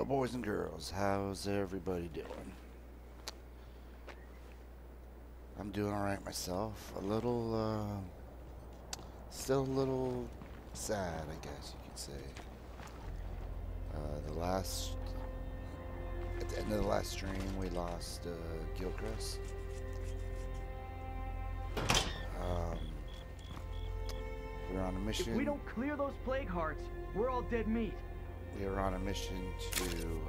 boys and girls, how's everybody doing? I'm doing alright myself. A little, still a little sad, I guess you could say. At the end of the last stream, we lost Gilchrist. We were on a mission. If we don't clear those plague hearts, we're all dead meat. We were on a mission to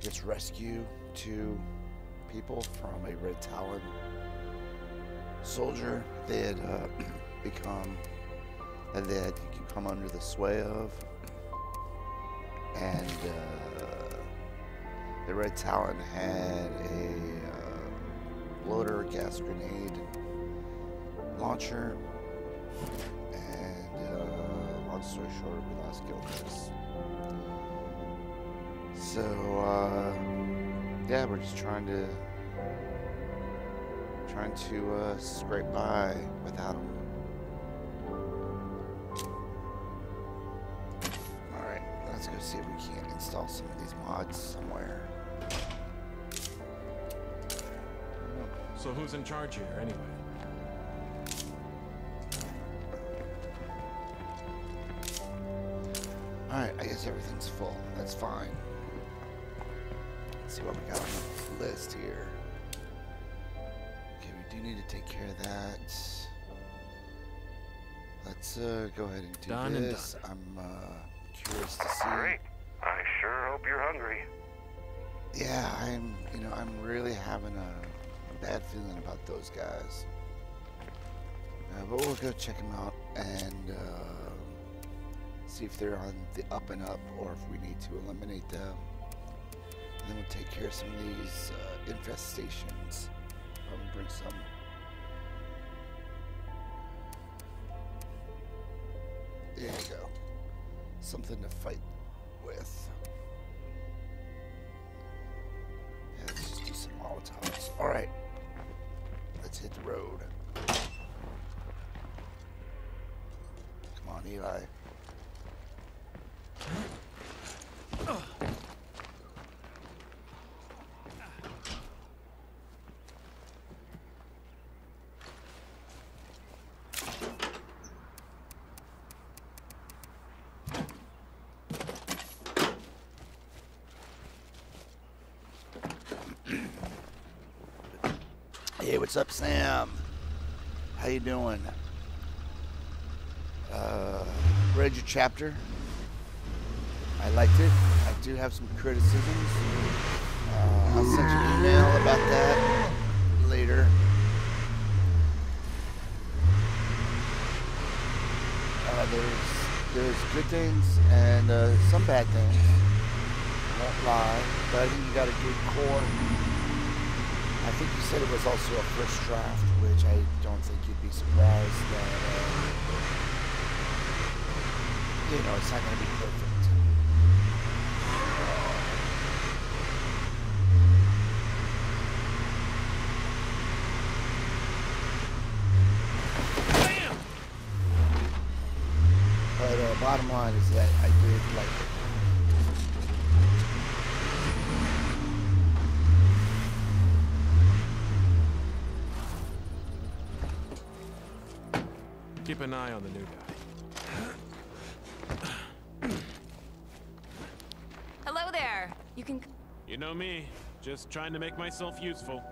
just rescue 2 people from a Red Talon soldier they had they had come under the sway of, and the Red Talon had a loader gas grenade launcher, and long story short, we lost Gilchrist. So yeah, we're just trying to scrape by without him. All right, let's go see if we can't install some of these mods somewhere. So who's in charge here, anyway? Alright, I guess everything's full. That's fine. Let's see what we got on the list here. Okay, we do need to take care of that. Let's go ahead and do this. I'm curious to see. Great. I sure hope you're hungry. Yeah, I'm really having a bad feeling about those guys. But we'll go check them out and see if they're on the up and up, or if we need to eliminate them. And then we'll take care of some of these infestations. Probably bring some. There you go. Something to fight with. Yeah, let's just do some Molotovs. Alright. Let's hit the road. Come on, Eli. Hey, what's up, Sam? How you doing? Read your chapter. I liked it. I do have some criticisms. I'll send you an email about that later. There's good things and some bad things. I won't lie, but I think you got a good core. I think you said it was also a first draft, which I don't think you'd be surprised that, it's not going to be perfect. Bam! But bottom line is that I did like it. Keep an eye on the new guy. Hello there. You can... You know me, just trying to make myself useful.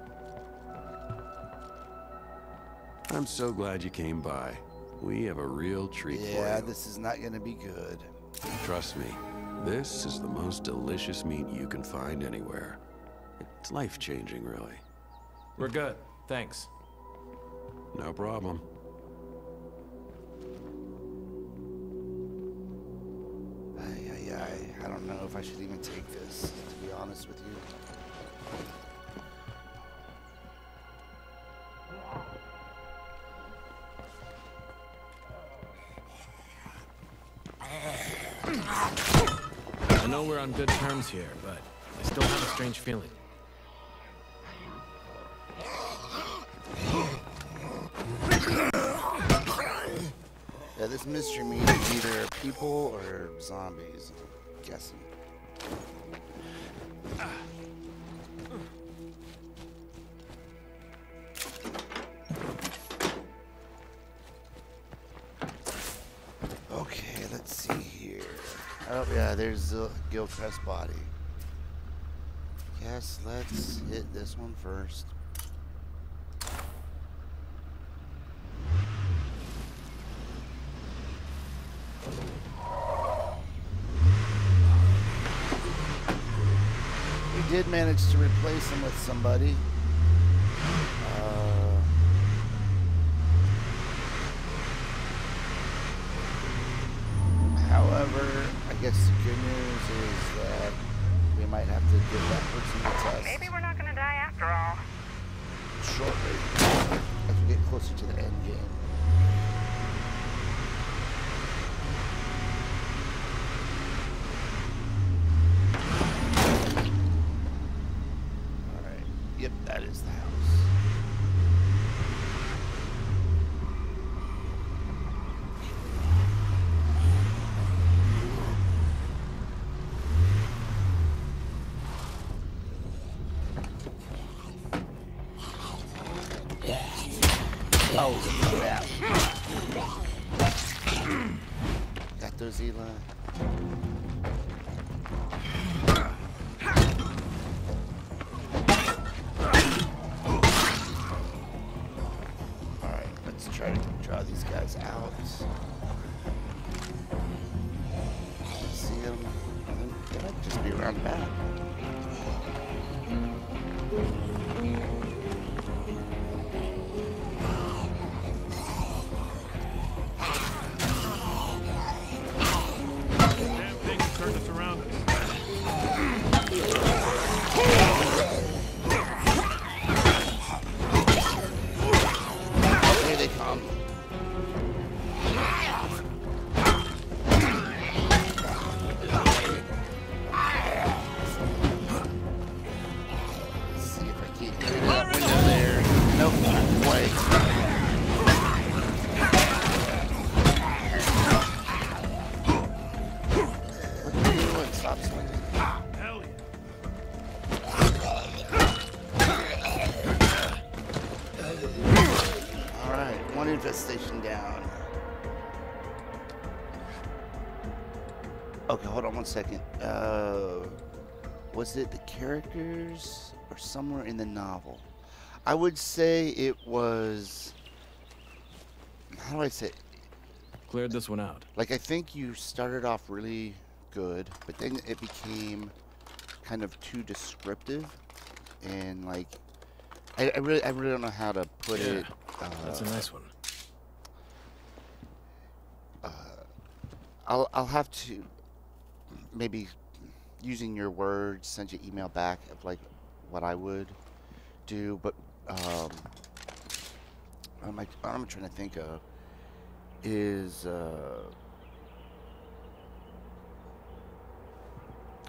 I'm so glad you came by. We have a real treat for you. Yeah, this is not going to be good. Trust me, this is the most delicious meat you can find anywhere. It's life-changing, really. We're good, thanks. No problem. I don't know if I should even take this, to be honest with you. I know we're on good terms here, but I still have a strange feeling. Yeah, this mystery meat is either people or zombies, I'm guessing. Okay, let's see here. Oh yeah, there's Gilchrist's body. Yes, let's hit this one first. We did manage to replace him with somebody. However, I guess the good news is that we might have to give that person a test. Maybe we're not gonna die after all. Shortly, as we get closer to the end game. Alright, yep, that is the house. Oh, crap. Got those, Eli. Alright, let's try to draw these guys out. See them? They might just be around back. Infestation down. Okay, hold on one second. Was it the characters or somewhere in the novel? I would say it was. How do I say it? Cleared this one out. Like, I think you started off really good, but then it became kind of too descriptive, and like, I really don't know how to put it. That's a nice one. I'll have to maybe, using your words, send you email back of like what I would do, but what I'm trying to think of is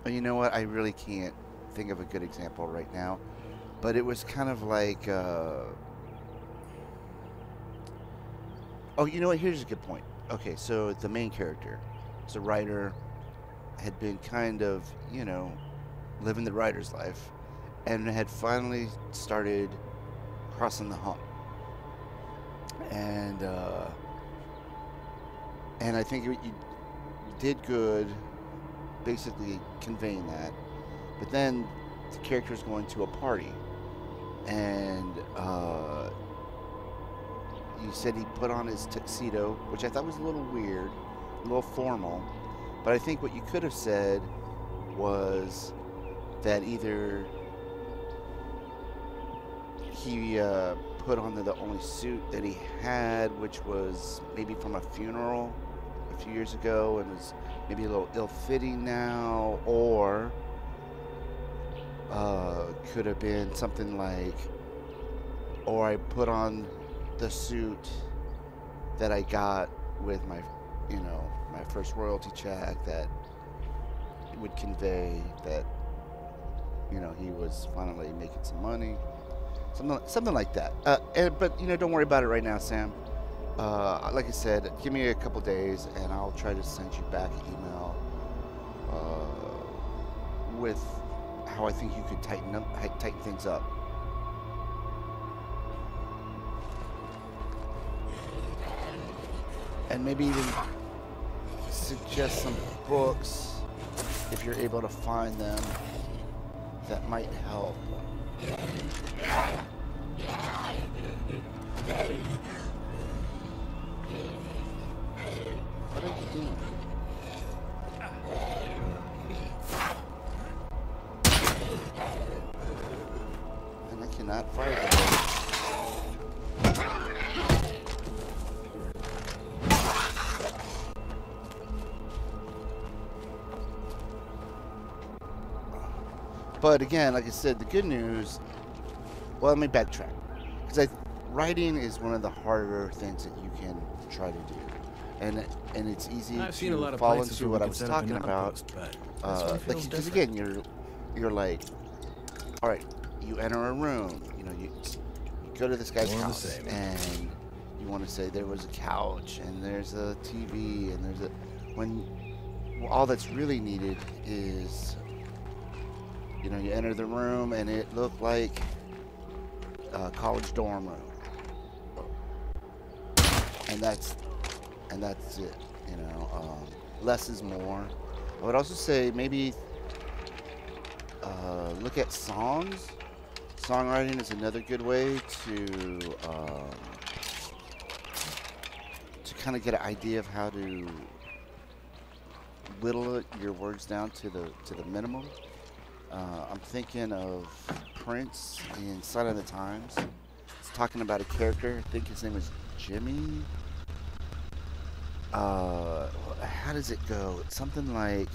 you know what, I really can't think of a good example right now, but it was kind of like oh, you know what, here's a good point. Okay, so the main character, as a writer, had been kind of, you know, living the writer's life, and had finally started crossing the hump. And I think you did good, basically conveying that. But then the character's going to a party, and you said he put on his tuxedo, which I thought was a little weird, a little formal. But I think what you could have said was that either he put on the only suit that he had, which was maybe from a funeral a few years ago and was maybe a little ill-fitting now, or could have been something like, or I put on the suit that I got with my, you know, my first royalty check, that would convey that, you know, he was finally making some money, something like that. But you know, don't worry about it right now, Sam. Like I said, give me a couple days, and I'll try to send you back an email with how I think you could tighten things up. And maybe even suggest some books, if you're able to find them, that might help. What are you doing? And I cannot fire them. But again, like I said, the good news, well, let me backtrack. Because writing is one of the harder things that you can try to do. And it's easy to fall into what I was talking about. Because again, you're like, all right, you enter a room, you know, you go to this guy's house, and you want to say there was a couch, and there's a TV, and there's well, all that's really needed is, you know, you enter the room and it looked like a college dorm room, and that's it. You know, less is more. I would also say maybe look at songs. Songwriting is another good way to kind of get an idea of how to whittle your words down to the minimum. I'm thinking of Prince in Sign of the Times. It's talking about a character. I think his name is Jimmy. How does it go? It's something like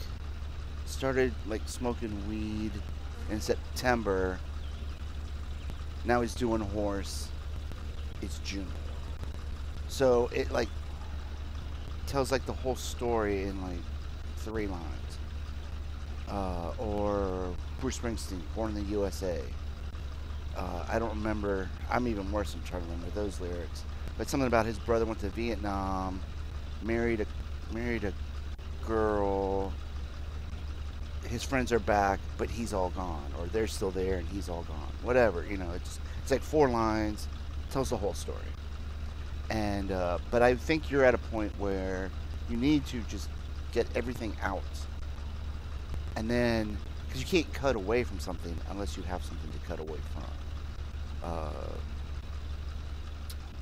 started like smoking weed in September. Now he's doing horse. It's June. So it like tells like the whole story in like 3 lines. Or Bruce Springsteen, Born in the USA. I don't remember. I'm even worse. I'm trying to remember those lyrics. But something about his brother went to Vietnam, married a girl. His friends are back, but he's all gone, or they're still there and he's all gone. Whatever, you know. It's like 4 lines, tells the whole story. And but I think you're at a point where you need to just get everything out. And then, because you can't cut away from something unless you have something to cut away from.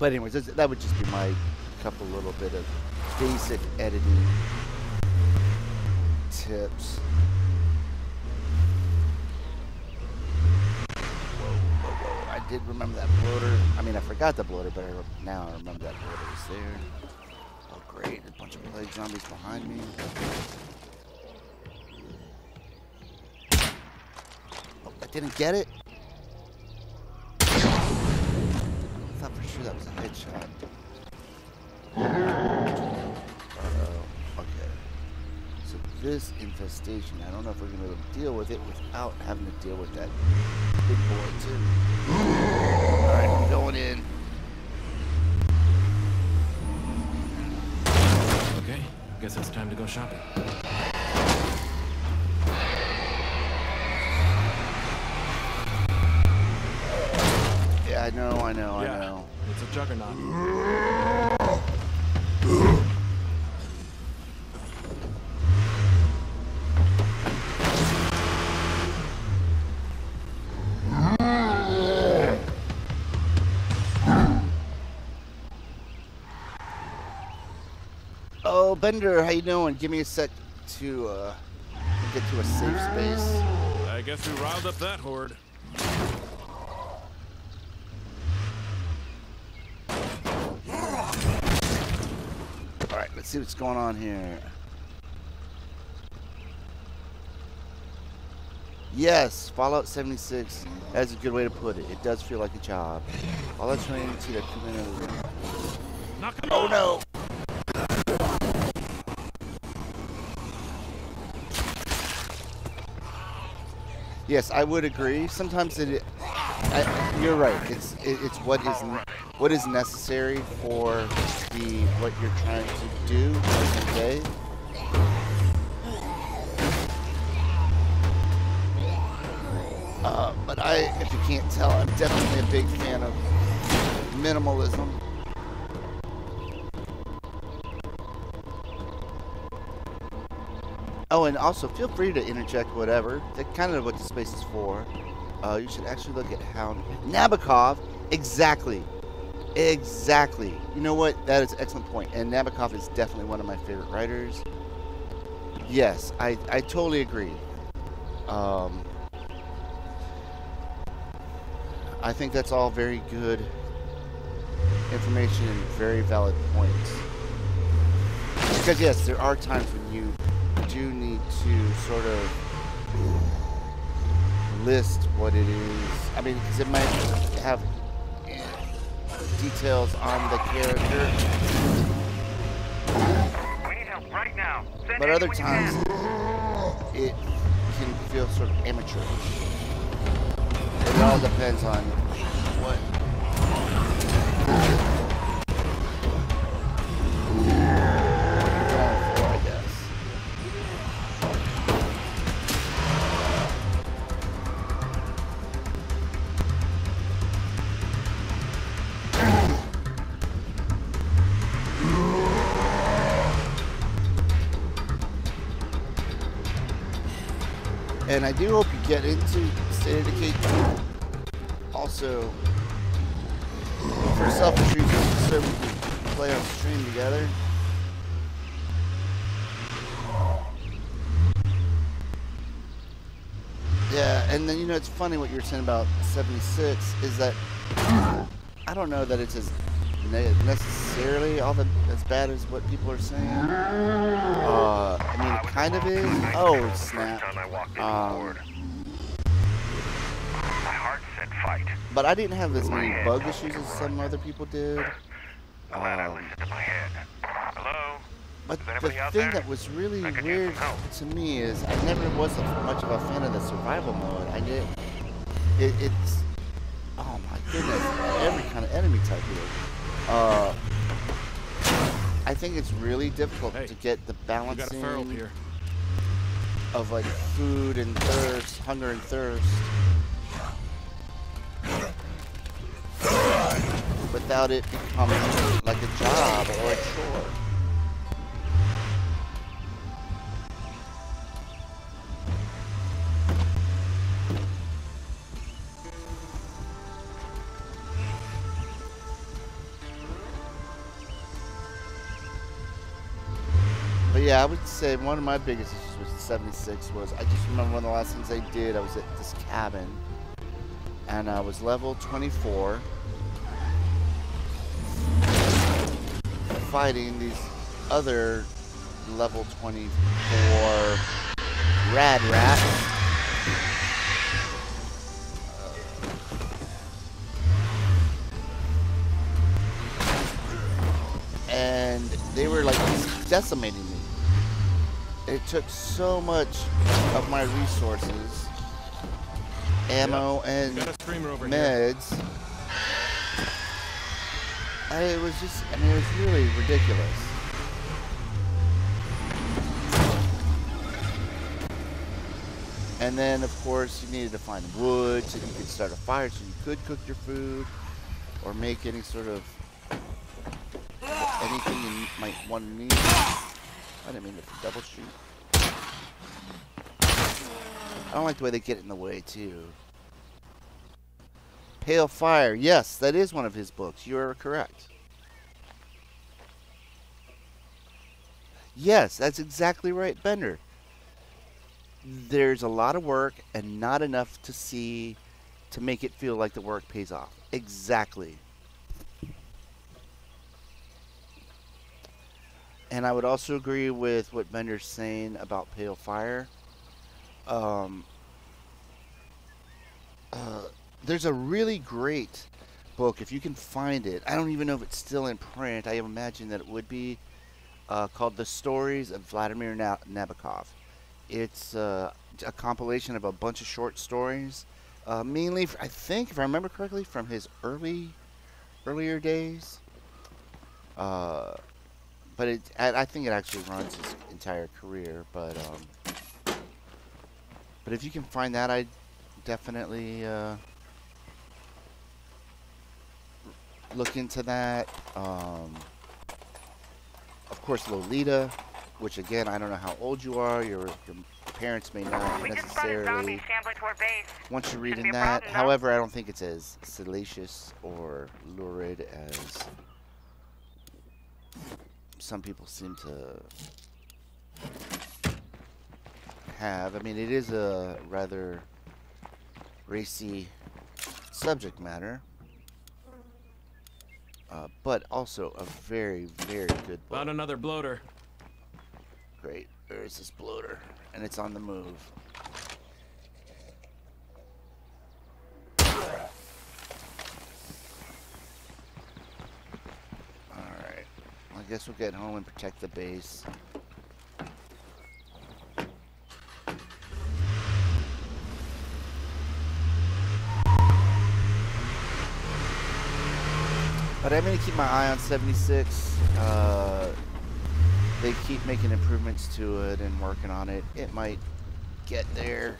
But anyways, that would just be my couple little bit of basic editing tips. Whoa. I did remember that bloater. I mean, I forgot the bloater, but now I remember that bloater was there. Oh, great. A bunch of plague zombies behind me. Didn't get it? I thought for sure that was a headshot. Okay. So this infestation, I don't know if we're going to be able to deal with it without having to deal with that big boy too. Alright, I'm going in. Okay, guess it's time to go shopping. I know. It's a juggernaut. Oh, Bender, how you doing? Give me a sec to get to a safe space. I guess we riled up that horde. Alright, let's see what's going on here. Yes, Fallout 76. That's a good way to put it. It does feel like a job. Fallout 22 to come in over there. Oh no! Yes, I would agree. Sometimes you're right. It's what is necessary for what you're trying to do every day. can't tell, I'm definitely a big fan of minimalism. Oh, and also feel free to interject whatever. That's kind of what the space is for. You should actually look at how Nabokov, exactly. Exactly. You know what? That is an excellent point. And Nabokov is definitely one of my favorite writers. Yes, I totally agree. I think that's all very good information and very valid points. Because yes, there are times when you do need to sort of list what it is. I mean, because it might have details on the character. We need help right now. Send But other anyone you times, can. it can feel sort of amateurish. It all depends on what you're going for, I guess. And I do hope you get into State of Decay 2. Also, for selfish reasons, so we can play on stream together. Yeah, and then, you know, it's funny what you're saying about 76 is that I don't know that it's as necessarily all as bad as what people are saying. I mean, it kind of is. Oh, snap. But I didn't have as many bug issues as some other people did. But the thing that was really weird to me is I never was much of a fan of the survival mode. I did. It's oh my goodness, every kind of enemy type here. I think it's really difficult to get the balancing of like food and thirst, hunger and thirst, without it becoming like a job or a chore. But yeah, I would say one of my biggest issues with 76 was I just remember one of the last things I did. I was at this cabin, and I was level 24, fighting these other level 24 rad rats. And they were like decimating me. It took so much of my resources, ammo and meds. It was just, I mean, it was really ridiculous. And then, of course, you needed to find wood so you could start a fire so you could cook your food or make any sort of anything you might want to need. I didn't mean to double shoot. I don't like the way they get in the way, too. Pale Fire. Yes, that is one of his books. You are correct. Yes, that's exactly right, Bender. There's a lot of work and not enough to see to make it feel like the work pays off. Exactly. And I would also agree with what Bender's saying about Pale Fire. There's a really great book, if you can find it. I don't even know if it's still in print. I imagine that it would be, called The Stories of Vladimir Nabokov. It's a compilation of a bunch of short stories, mainly, I think, if I remember correctly, from his earlier days. But I think it actually runs his entire career. But if you can find that, I definitely look into that. Of course, Lolita, which again, I don't know how old you are. Your parents may not We just spotted zombies necessarily shambling toward base. want you Shouldn't reading be a that. problem, though. However, I don't think it's as salacious or lurid as some people seem to have. I mean, it is a rather racy subject matter, but also a very, very good book. Found another bloater. Great. Where is this bloater? And it's on the move. Alright. I guess we'll get home and protect the base. But I'm going to keep my eye on 76. They keep making improvements to it and working on it. It might get there.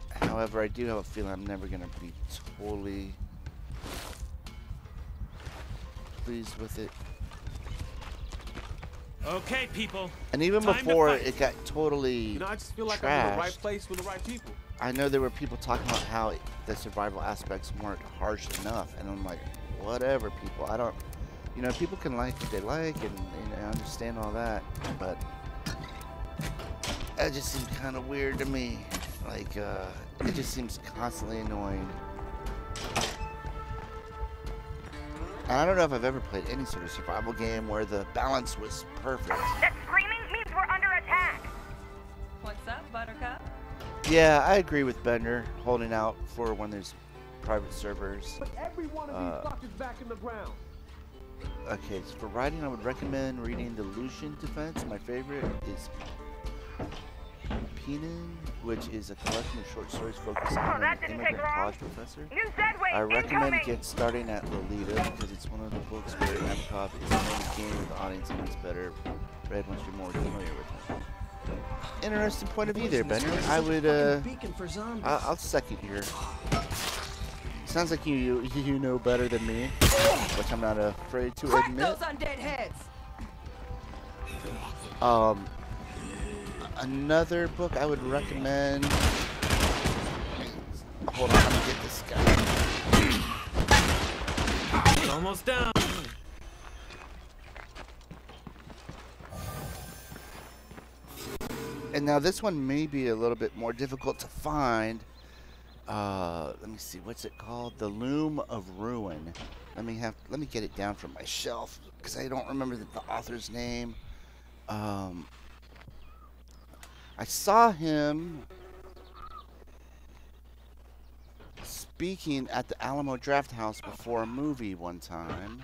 However, I do have a feeling I'm never going to be totally pleased with it. Okay, people. And even Time to before fight. it got totally You know, I just feel like I'm in the right trashed, place with the right people. I know there were people talking about how the survival aspects weren't harsh enough, and I'm like, whatever, people. I don't, you know, people can like what they like, and I understand all that, but that just seems kind of weird to me. Like, it just seems constantly annoying. And I don't know if I've ever played any sort of survival game where the balance was perfect. That screaming means we're under attack. What's up, Buttercup? Yeah, I agree with Bender, holding out for when there's private servers. Put every one of these fuckers back in the ground. Okay, so for writing, I would recommend reading The Lucian Defense. My favorite is PalpyTeen, which is a collection of short stories focusing on that an didn't immigrant take long. college professor. New Zedway I recommend incoming. starting at Lolita because it's one of the books where Nabokov is making the audience needs better read once you're more familiar with him. Interesting point of view there, Bender. I would, I'll second your. Sounds like you know better than me, which I'm not afraid to Crack admit. those undead heads! Another book I would recommend. Hold on, let me get this guy. It's almost down. And now this one may be a little bit more difficult to find. Let me see, what's it called? The Loom of Ruin. Let me get it down from my shelf because I don't remember the author's name. I saw him speaking at the Alamo Draft House before a movie one time.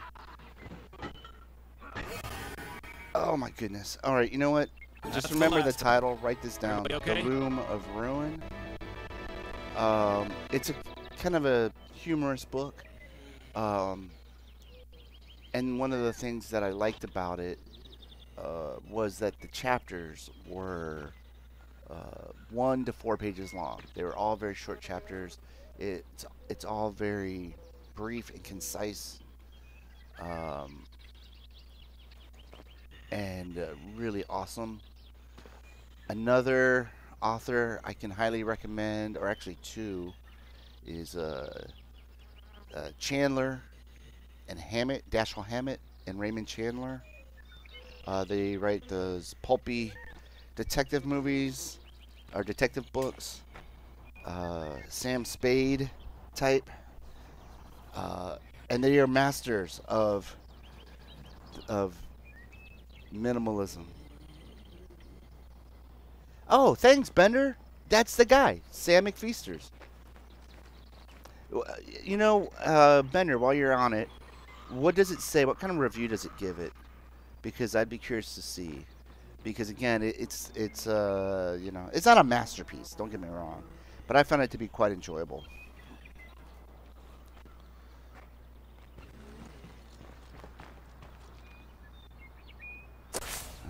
Oh my goodness. All right, you know what? Just remember the title. Write this down. Okay? The Loom of Ruin. It's a kind of a humorous book. And one of the things that I liked about it was that the chapters were 1 to 4 pages long. They were all very short chapters. It's all very brief and concise. And really awesome. Another author I can highly recommend, or actually two, is Chandler and Hammett, Dashiell Hammett and Raymond Chandler. They write those pulpy detective movies, or detective books, Sam Spade type, and they are masters of minimalism. Oh, thanks, Bender. That's the guy, Sam McFeasters. You know, Bender, while you're on it, what does it say? What kind of review does it give it? Because I'd be curious to see. Because again, it's you know, it's not a masterpiece. Don't get me wrong, but I found it to be quite enjoyable.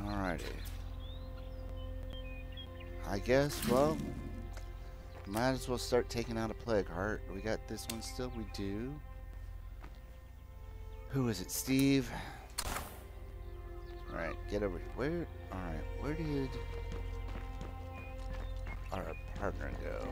Alrighty. I guess, well, might as well start taking out a plague heart. We got this one still? We do. Who is it? Steve. All right, get over here. Where? All right, where did our partner go?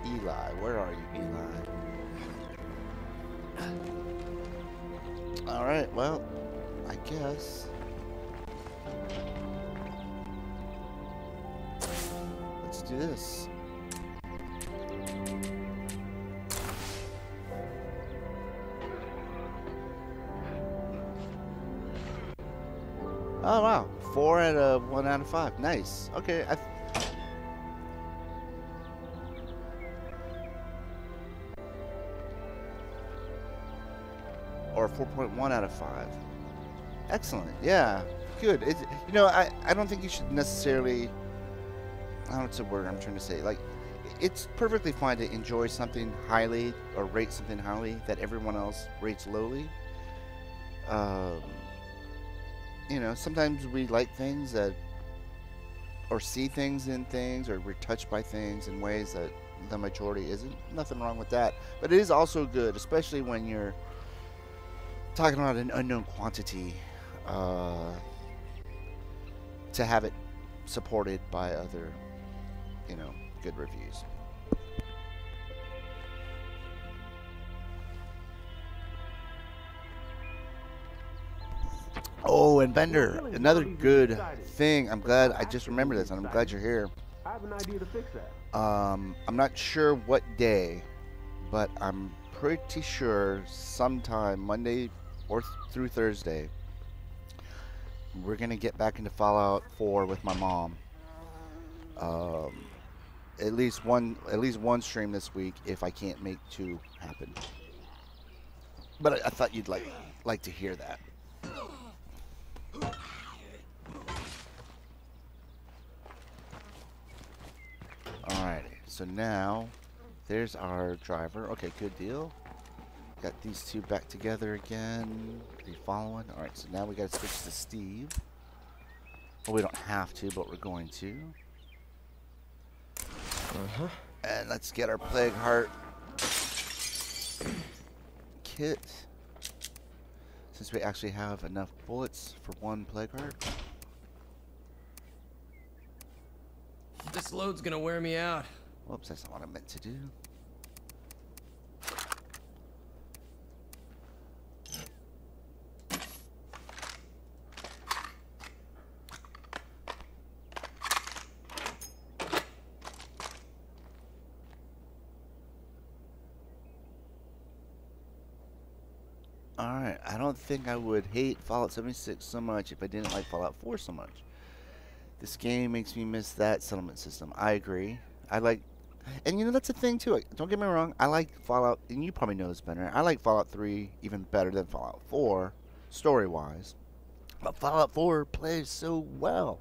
Eli, where are you, Eli? All right, well, I guess. Let's do this. Oh wow, 4 out of 1 out of 5. Nice. Okay. Or 4.1 out of 5. Excellent. Yeah. Good. You know, I don't think you should necessarily. I don't know what's the word I'm trying to say. Like, it's perfectly fine to enjoy something highly or rate something highly that everyone else rates lowly. You know, sometimes we like things that, or see things in things, or we're touched by things in ways that the majority isn't. Nothing wrong with that. But it is also good, especially when you're talking about an unknown quantity, to have it supported by other, you know, good reviews. Oh, and Bender, another good thing. I'm glad I just remembered this, and I'm glad you're here. I have an idea to fix that. I'm not sure what day, but I'm pretty sure sometime Monday or through Thursday, we're gonna get back into Fallout 4 with my mom. At least one stream this week if I can't make 2 happen. But I thought you'd like to hear that. Alrighty, so now there's our driver. Okay, good deal. Got these two back together again. Are you following? Alright, so now we gotta switch to Steve. Well, we don't have to, but we're going to. And let's get our Plague Heart kit. Since we actually have enough bullets for 1 Plague Heart. This load's gonna wear me out. Whoops, that's not what I meant to do. Alright, I don't think I would hate Fallout 76 so much if I didn't like Fallout 4 so much. This game makes me miss that settlement system. I agree. I like, and you know, that's a thing too. Don't get me wrong, I like Fallout, and you probably know this better. I like Fallout 3 even better than Fallout 4, story-wise. But Fallout 4 plays so well.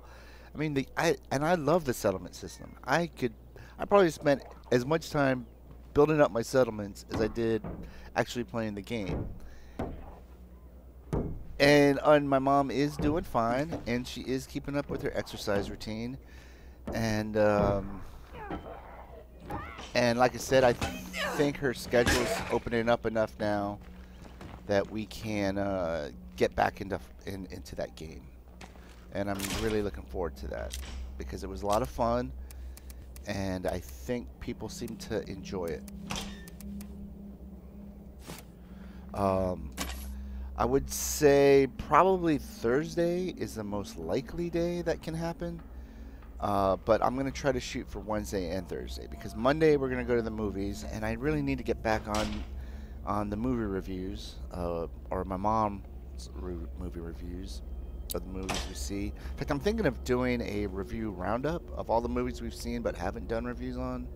I mean, I love the settlement system. I probably spent as much time building up my settlements as I did actually playing the game. And my mom is doing fine, and she is keeping up with her exercise routine. And like I said, I think her schedule's opening up enough now that we can get back into that game. And I'm really looking forward to that because it was a lot of fun, and I think people seem to enjoy it. I would say probably Thursday is the most likely day that can happen. But I'm going to try to shoot for Wednesday and Thursday because Monday we're going to go to the movies, and I really need to get back on the movie reviews, or my mom's movie reviews of the movies we see. In fact, I'm thinking of doing a review roundup of all the movies we've seen but haven't done reviews on.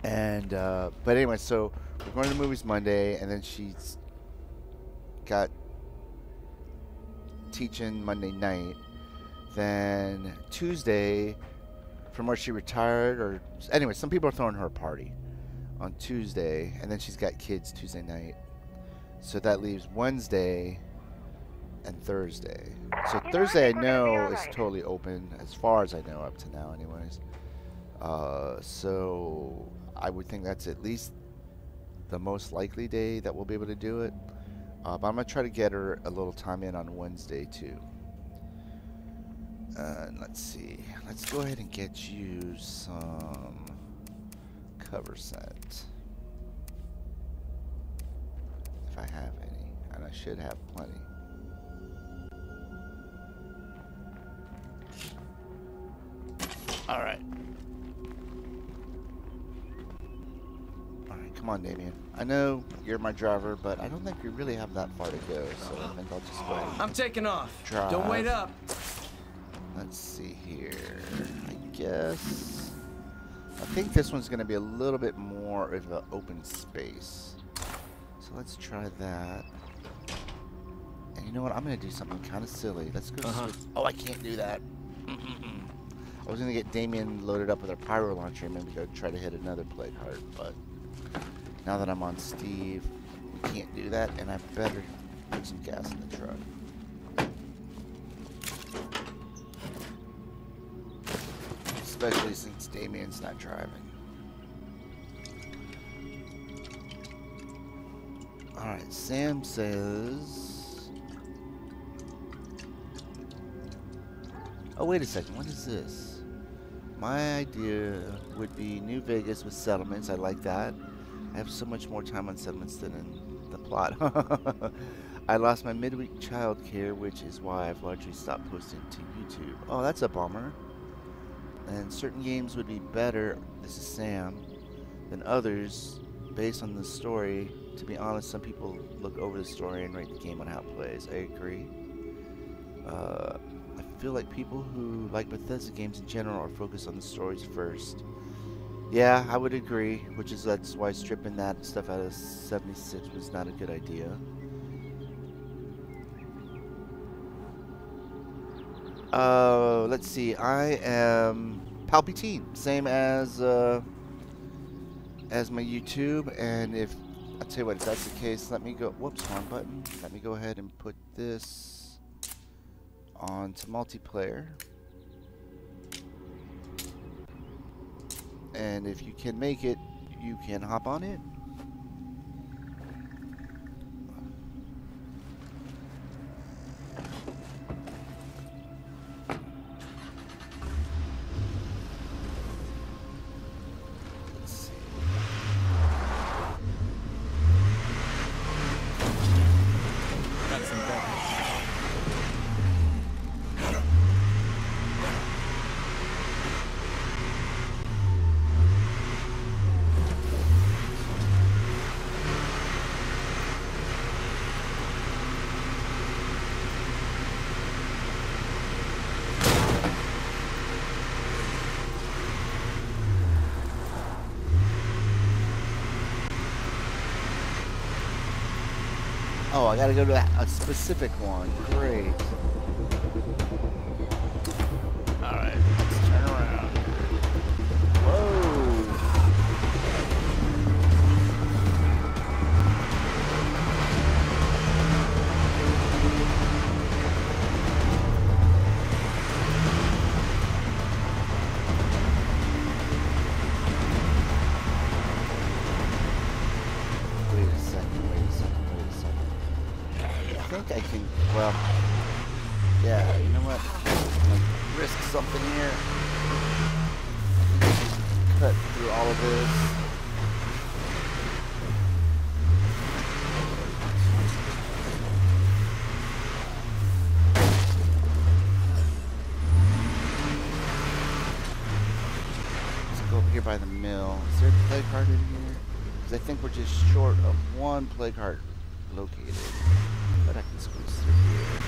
But anyway, so we're going to the movies Monday, and then she's got teaching Monday night. Then Tuesday, from where she retired, or anyway, some people are throwing her a party on Tuesday, and then she's got kids Tuesday night. So that leaves Wednesday and Thursday. So You know, Thursday I think we're gonna be know all is right. totally open, as far as I know up to now anyways. So I would think that's at least the most likely day that we'll be able to do it. But I'm going to try to get her a little time in on Wednesday too. And let's see. Let's go ahead and get you some cover set. If I have any. And I should have plenty. Alright. Alright, come on, Damien. I know you're my driver, but I don't think we really have that far to go, so I think I'll just go ahead and I'm taking off. drive. Don't wait up. Let's see here. I guess I think this one's going to be a little bit more of an open space. So let's try that. And you know what? I'm going to do something kind of silly. Let's go. Oh, I can't do that. I was going to get Damien loaded up with our pyro launcher and maybe go try to hit another plague heart, but now that I'm on Steve, we can't do that, and I better put some gas in the truck. Especially since Damien's not driving. Alright, Sam says... Oh, wait a second. What is this? My idea would be New Vegas with settlements. I like that. I have so much more time on settlements than in the plot. I lost my midweek childcare, which is why I've largely stopped posting to YouTube. Oh, that's a bummer. And certain games would be better, this is Sam, than others based on the story. To be honest, some people look over the story and rate the game on how it plays. I agree. I feel like people who like Bethesda games in general are focused on the stories first. Yeah, I would agree, that's why stripping that stuff out of 76 was not a good idea. Let's see. I am PalpyTeen, same as my YouTube. And if I'll tell you what, if that's the case, let me go. Whoops, wrong button. Let me go ahead and put this onto multiplayer. And if you can make it, you can hop on in. Oh, I gotta go to a specific one. Great. Alright, let's turn around. Whoa! Wait a second, wait a second, wait a second. I think I can, well, yeah, you know what? I'm gonna risk something here. I think I can cut through all of this. Let's go over here by the mill. Is there a plague heart in here? Because I think we're just short of one plague heart located. But I can squeeze through here.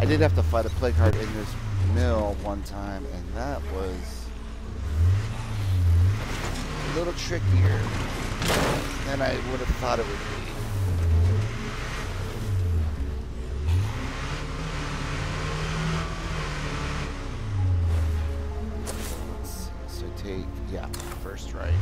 I did have to fight a plague heart in this mill one time, and that was a little trickier than I would have thought it would be. Let's see. So take, yeah, first right.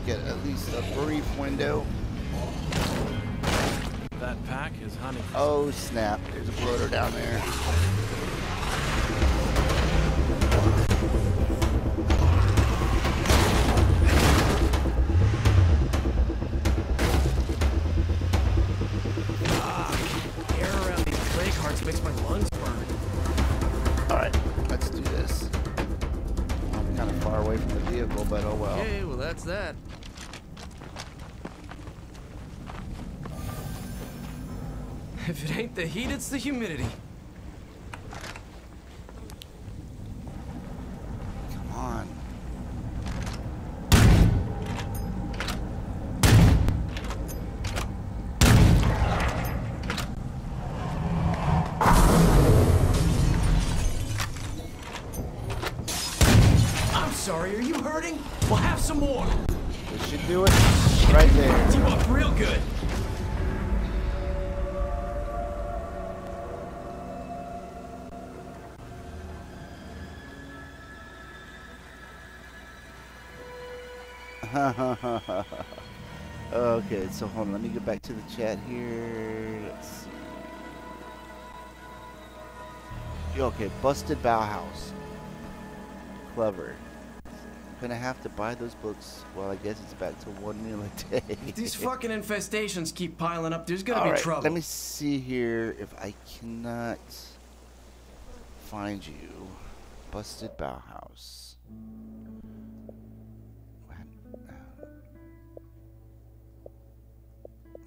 get at least a brief window. That pack is honey. Oh snap, there's a bloater down there. Air around these plague hearts makes my lungs burn. Alright, let's do this. I'm kind of far away from the vehicle, but oh well. Okay, well that's that. If it ain't the heat, it's the humidity. Come on. I'm sorry, are you hurting? We'll have some more. This should do it. Right there. You up real good. Okay, so hold on, let me get back to the chat here. Let's see. Okay, busted Bauhaus. Clever. Gonna have to buy those books. Well, I guess it's back to 1 meal a day. If these fucking infestations keep piling up, there's gonna All be right, trouble. let me see here if I cannot find you. Busted Bauhaus.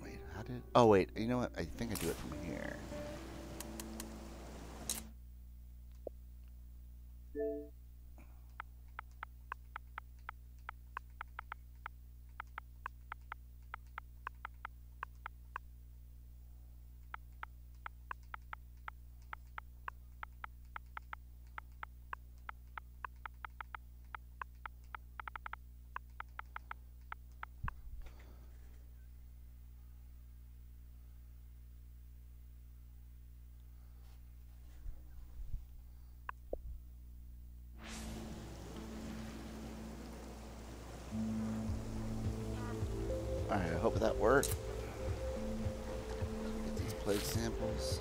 Wait, how did... Oh, wait. You know what? I think I do it from here. Alright, I hope that worked. Get these plague samples.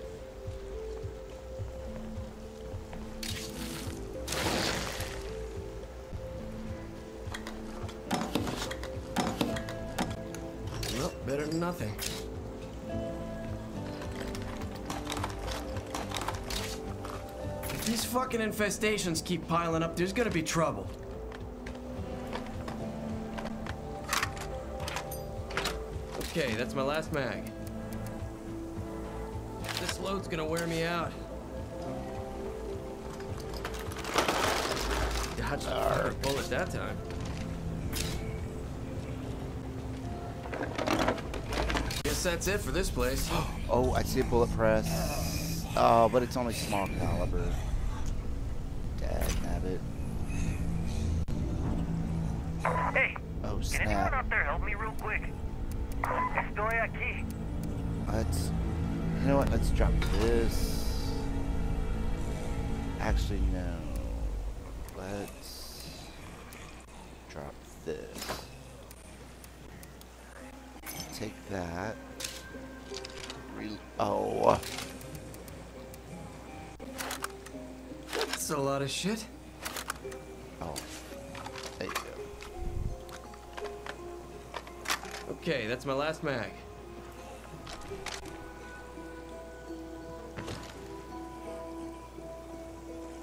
Well, better than nothing. If these fucking infestations keep piling up, there's gonna be trouble. Okay, that's my last mag. This load's gonna wear me out. Dodged the fucking bullet that time. Guess that's it for this place. Oh, I see a bullet press. Oh, but it's only small caliber. Dagnabbit. Hey, Oh, can anyone snap. out there help me real quick? Estoy aquí. Let's... You know what? Let's drop this. Actually, no. Let's drop this. Take that. Oh. That's a lot of shit. Oh. There you go. Okay, that's my last mag.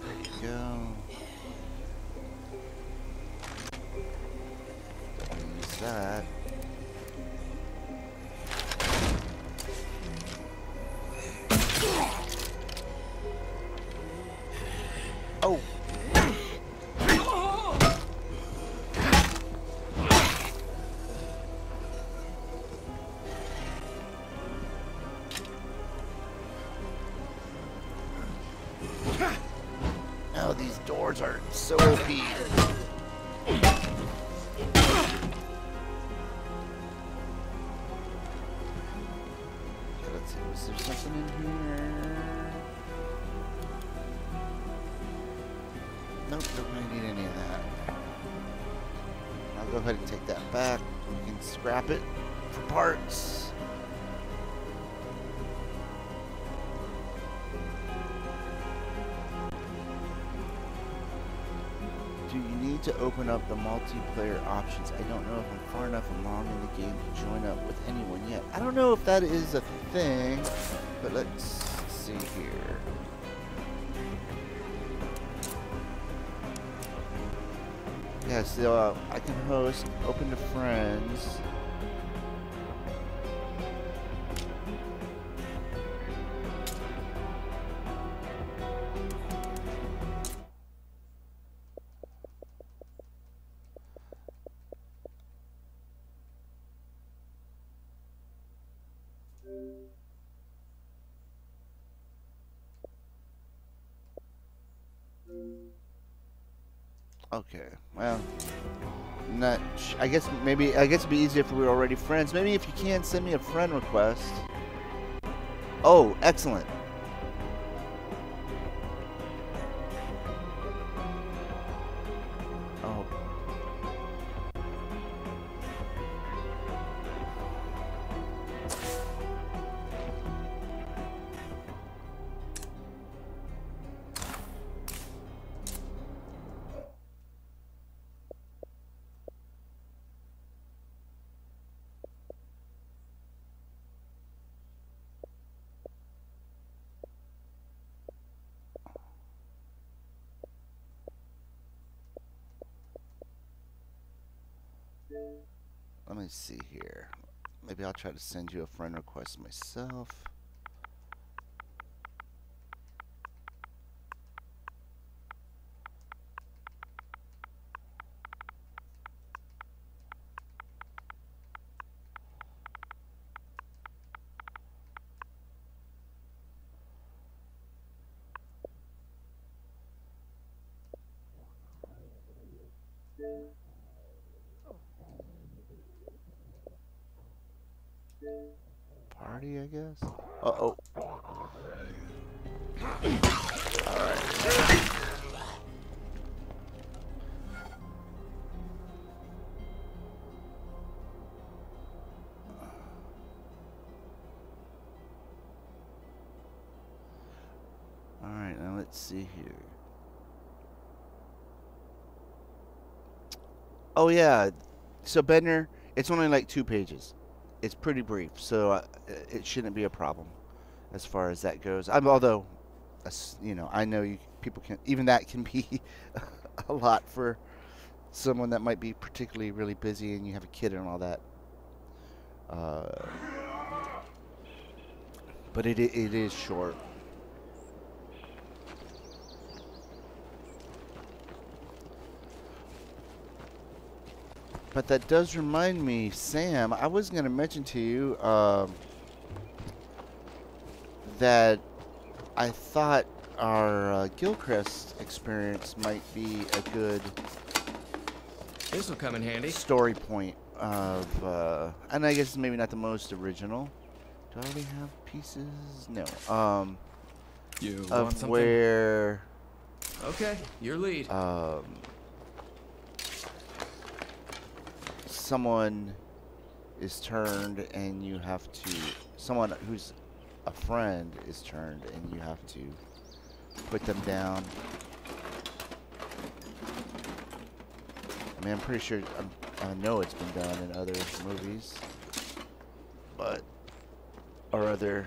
There you go. Use that. Oh. Oh, these doors are so OP. Okay, let's see, was there something in here? Nope, don't really need any of that. Now go ahead and take that back. We can scrap it for parts. Do you need to open up the multiplayer options? I don't know if I'm far enough along in the game to join up with anyone yet. I don't know if that is a thing, but let's see here. Yeah, so I can host, open to friends. Okay, well, I guess it'd be easier if we were already friends. Maybe if you can send me a friend request. Oh, excellent. Oh. Let me see here. Maybe I'll try to send you a friend request myself. Party, I guess. Uh-oh. Alright. Alright, now let's see here. Oh yeah, so Bedner, it's only like 2 pages. It's pretty brief, so it shouldn't be a problem as far as that goes. Although, you know, I know people can, even that can be a lot for someone that might be particularly really busy and you have a kid and all that. But it is short. But that does remind me, Sam, I was going to mention to you that I thought our Gilchrist experience might be a good This will come in handy. story point of, and I guess maybe not the most original. Do I already have pieces? No. You want Of something? where Okay, your lead. someone is turned and you have to, someone who's a friend is turned and you have to put them down. I mean, I'm pretty sure, I know it's been done in other movies, but, or other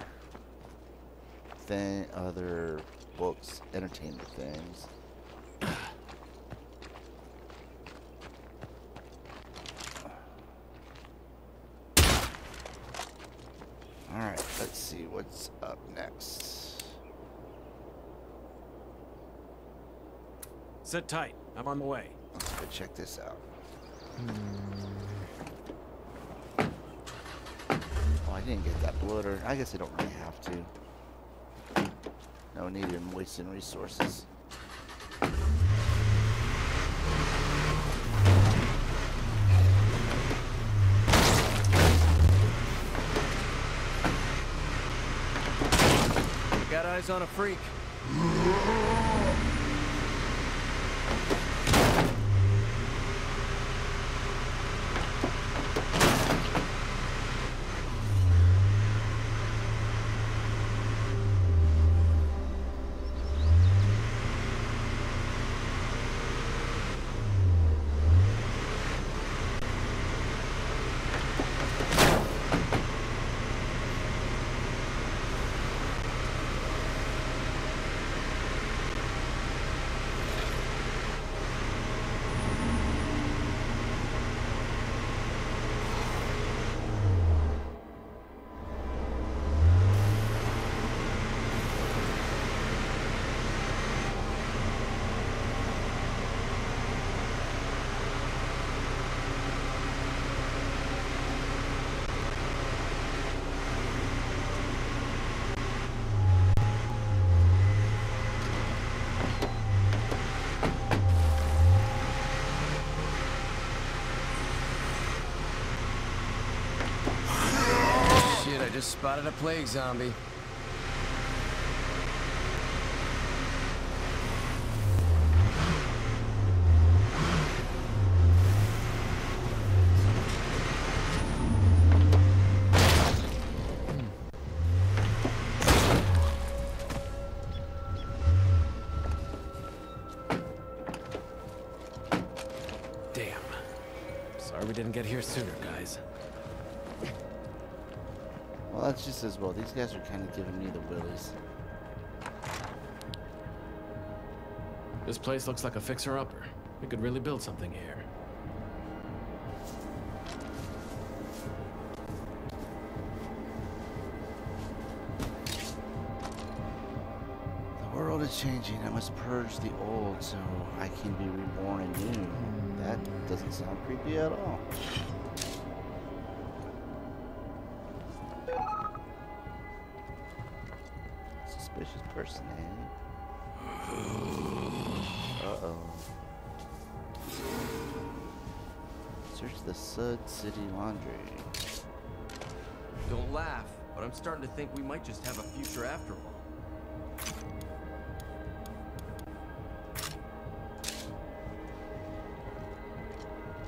books, entertainment things. Alright, let's see what's up next. Sit tight. I'm on the way. Let's go check this out. Oh, I didn't get that bloater. I guess I don't really have to. No need in wasting resources. Got eyes on a freak. just spotted a plague zombie. Damn. Sorry we didn't get here sooner, guys. Well, that's just as well. These guys are kind of giving me the willies. This place looks like a fixer-upper. We could really build something here. The world is changing. I must purge the old so I can be reborn anew. That doesn't sound creepy at all. Suspicious person, eh? Uh-oh. Search the Sud City Laundry. Don't laugh, but I'm starting to think we might just have a future after all.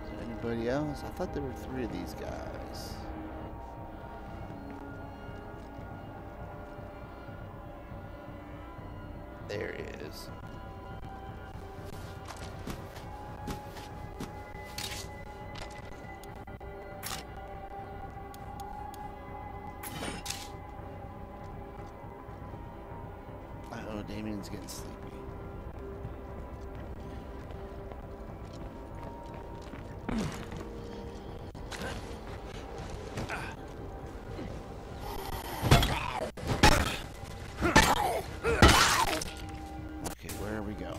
Is there anybody else? I thought there were 3 of these guys. There he is. Uh-oh, Damien's getting sleepy. Okay, where are we going?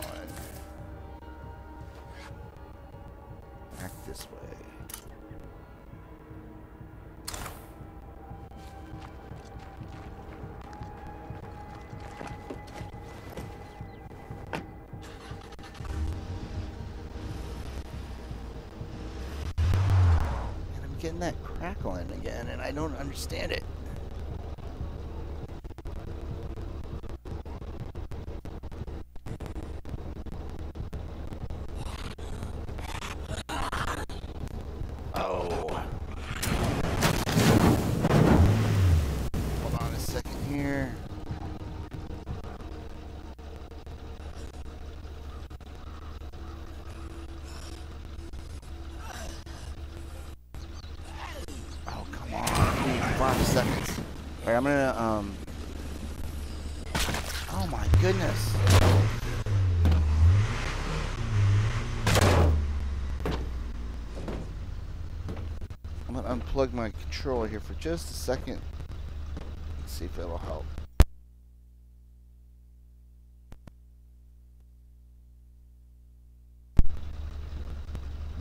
Back this way. And I'm getting that crackling again, and I don't understand it. Oh. Hold on a second here. Oh, come on. 5 seconds. Alright, I'm gonna, oh my goodness. I'm gonna unplug my controller here for just a second. Let's see if it'll help.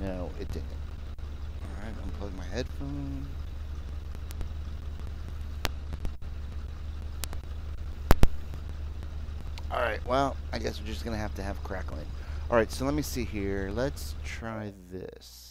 No, it didn't. Alright, unplug my headphone. Alright, well, I guess we're just gonna have to have crackling. Alright, so let me see here. Let's try this.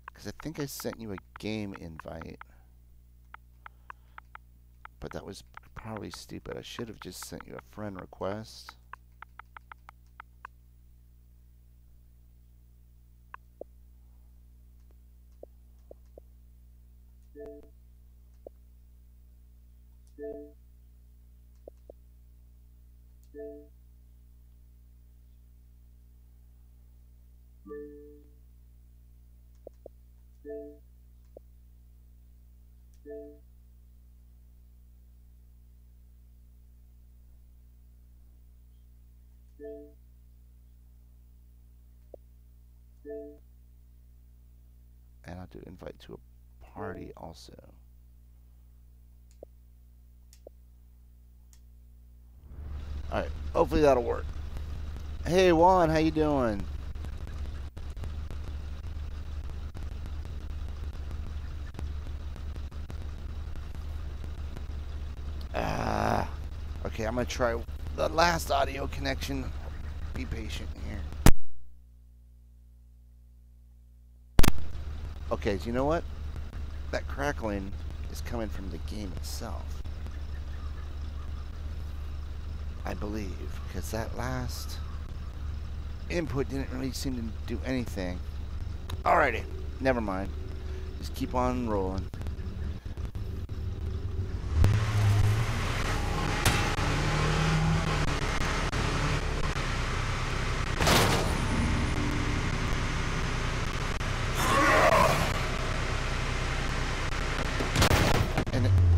Because I think I sent you a game invite. But that was probably stupid. I should have just sent you a friend request. And I'll do invite to a party also. Alright, hopefully that'll work. Hey Juan, how you doing? Okay, I'm gonna try the last audio connection. Be patient here. Okay, so you know what? That crackling is coming from the game itself. I believe, because that last input didn't really seem to do anything. Alrighty, never mind. Just keep on rolling.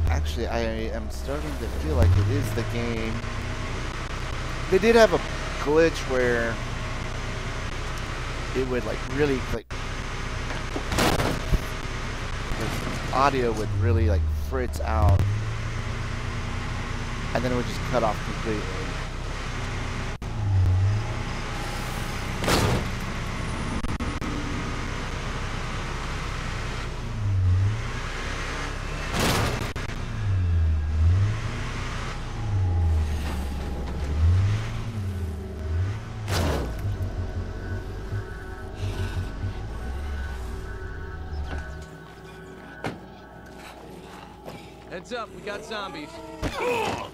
Actually, I am starting to feel like it is the game. They did have a glitch where it would like really like the audio would really like fritz out, and then it would just cut off completely. Heads up, we got zombies. I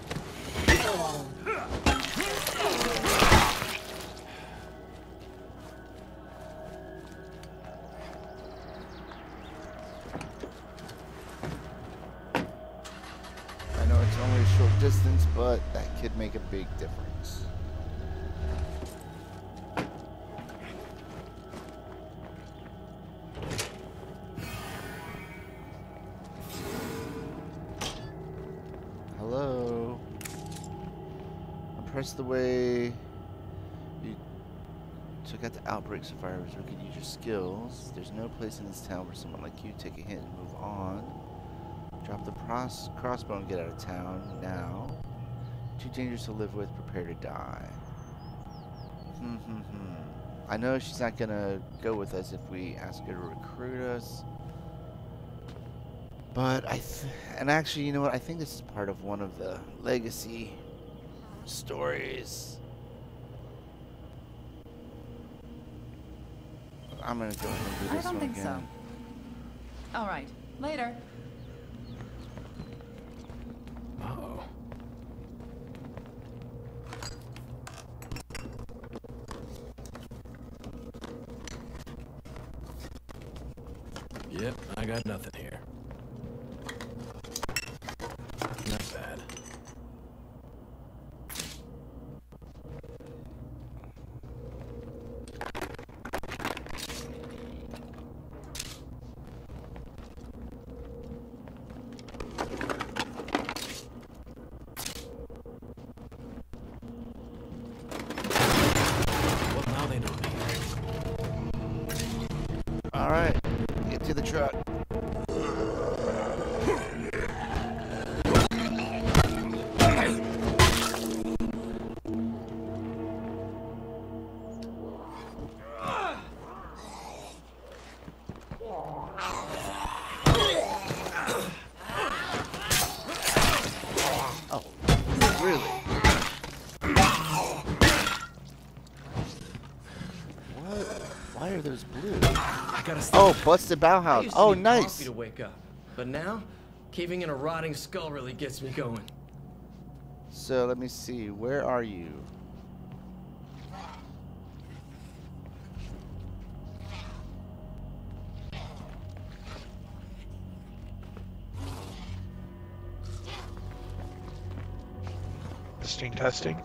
know it's only a short distance, but that could make a big difference. Hello? Press the way you took out the outbreak survivors or could use your skills. There's no place in this town where someone like you take a hit and move on. Drop the crossbow and get out of town now. Too dangerous to live with, prepare to die. I know she's not gonna go with us if we ask her to recruit us. But and actually, you know what? I think this is part of one of the legacy stories. I'm gonna go ahead and do this one again. I don't think so. All right, later. Uh-oh. Yep, I got nothing here. Not bad. Well, now they know me. All right, get to the truck. Oh, really? What? Why are those blue? I gotta stop. Oh, busted Bauhaus. I Oh, used to need nice. coffee to wake up, but now caving in a rotting skull really gets me going. So let me see. Where are you? Testing.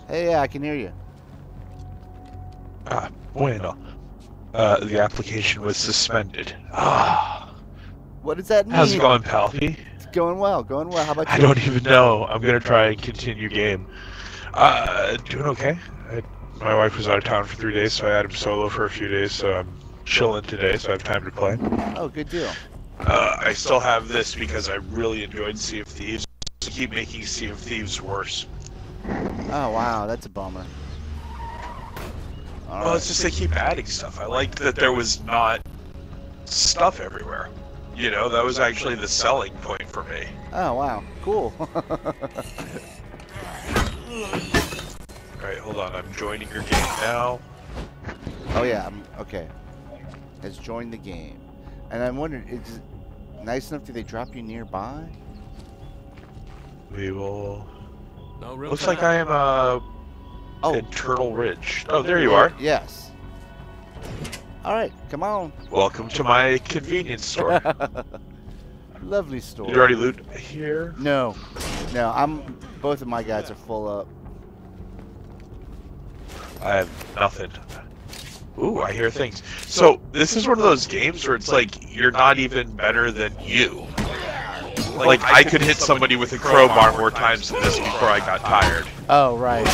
Hey, yeah, I can hear you. Ah, bueno. The application was suspended. Ah. What does that mean? How's it going, Palpy? It's going well. Going well. How about you? I don't even know. I'm gonna try and continue game. Doing okay. My wife was out of town for 3 days, so I had him solo for a few days, so I'm chilling today, so I have time to play. Oh, good deal. I still have this because I really enjoyed Sea of Thieves. I keep making Sea of Thieves worse. Oh, wow. That's a bummer. All Well, right. it's just they keep adding stuff. I liked that there was not stuff everywhere. You know, that was actually the selling point for me. Oh, wow. Cool. Alright, hold on. I'm joining your game now. Oh yeah, I'm okay. Has joined the game, and I'm wondering, is it nice enough? Do they drop you nearby? We will. No real Looks time. like I am at Turtle Ridge. Oh, there you are. Yes. All right, come on. Welcome to my convenience store. Lovely store. Did you already loot here? No, no. Both of my guys are full up. I have nothing. Ooh, I hear things. So, this is one of those games where it's like, you're not even better than you. Like, I could hit somebody with a crowbar more times than this before I got tired. Oh right.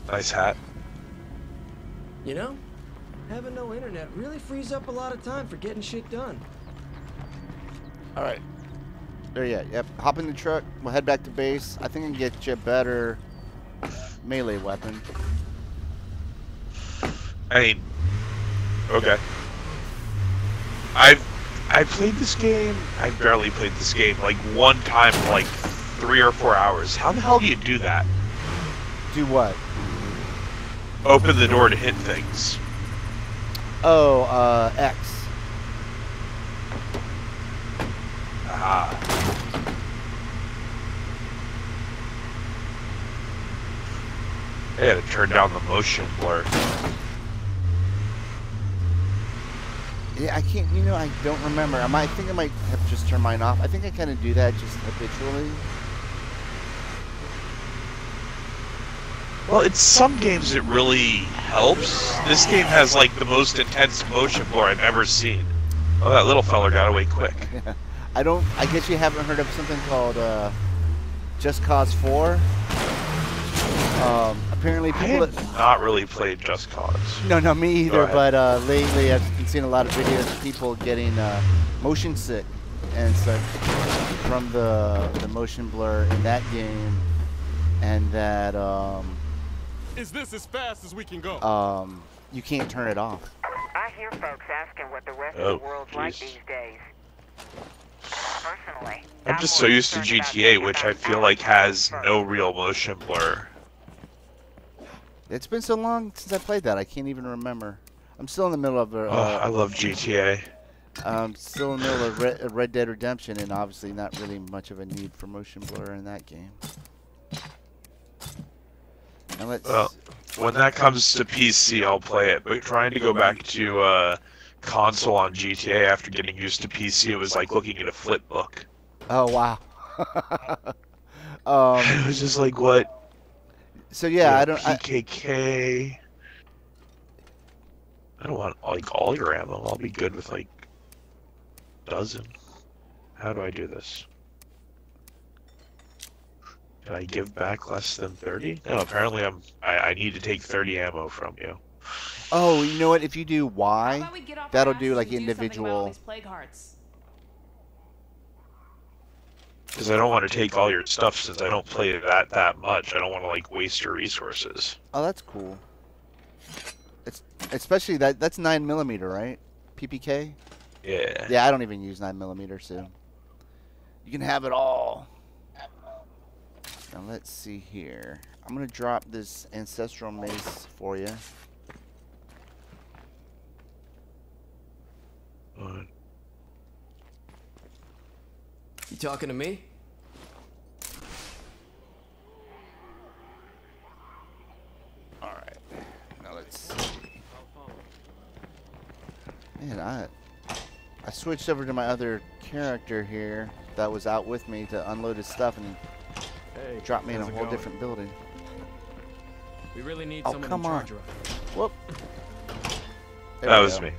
Nice hat. You know, having no internet really frees up a lot of time for getting shit done. All right. There you go. Yep. Hop in the truck. We'll head back to base. I think I can get you a better melee weapon. I mean, okay. I played this game. I barely played this game like one time for like 3 or 4 hours. How the hell do you do that? Do what? Open the door to hit things. Oh, X. Ah. I had to turn down the motion blur. Yeah, I can't. You know, I don't remember. I think I might have just turned mine off. I think I kind of do that just habitually. Well, in some games it really helps. This game has like the most intense motion blur I've ever seen. Oh, that little feller got away quick. Yeah. I guess you haven't heard of something called Just Cause 4. Apparently I people. have not really played Just Cause. No, me either. Go But lately, I've been seeing a lot of videos of people getting motion sick and such from the motion blur in that game, and that Is this as fast as we can go? you can't turn it off. I hear folks asking what the rest Oh, of the world's like jeez. these days. Personally, I'm just so used to GTA, which I feel like has no real motion blur. It's been so long since I played that, I can't even remember. I'm still in the middle of I love GTA. still in the middle of Red Dead Redemption, and obviously not really much of a need for motion blur in that game. And let's. Well, when that comes to PC, I'll play it. But trying to go back to console on GTA after getting used to PC, it was like looking at a flip book. Oh wow. It was just like, what? So yeah, I don't. PKK. I don't want like all your ammo. I'll be good with like a dozen. How do I do this? Can I give back less than 30? No, apparently I need to take 30 ammo from you. Oh, you know what? If you do How Y, about we get off that'll our do asses like and something about all individual. these plague hearts? Because I don't want to take all your stuff since I don't play that much. I don't want to like waste your resources. Oh, that's cool. It's especially that's 9mm, right? PPK. Yeah. Yeah, I don't even use 9mm, so you can have it all. Now let's see here. I'm gonna drop this ancestral mace for you. You talking to me? All right. Now let's see. Man, I switched over to my other character here that was out with me to unload his stuff, and Hey, dropped me in a how's it whole going? different building. We really need Oh, someone come in on. charge of us. Whoop. There That we was go. me.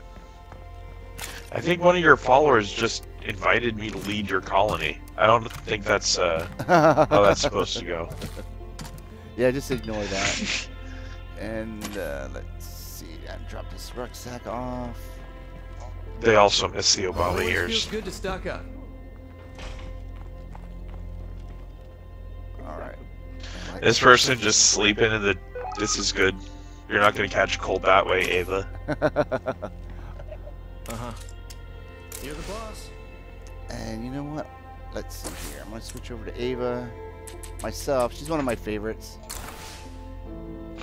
I think one of your followers just invited me to lead your colony. I don't think that's how that's supposed to go. Yeah, just ignore that. And let's see. I dropped this rucksack off. They also miss the Obama Always feels years. good to stock up. All right. This person just sleeping in the. This is good. You're not gonna catch a cold that way, Ava. Uh-huh. You're the boss. And you know what? let's see here. I'm going to switch over to Ava. Myself, she's one of my favorites.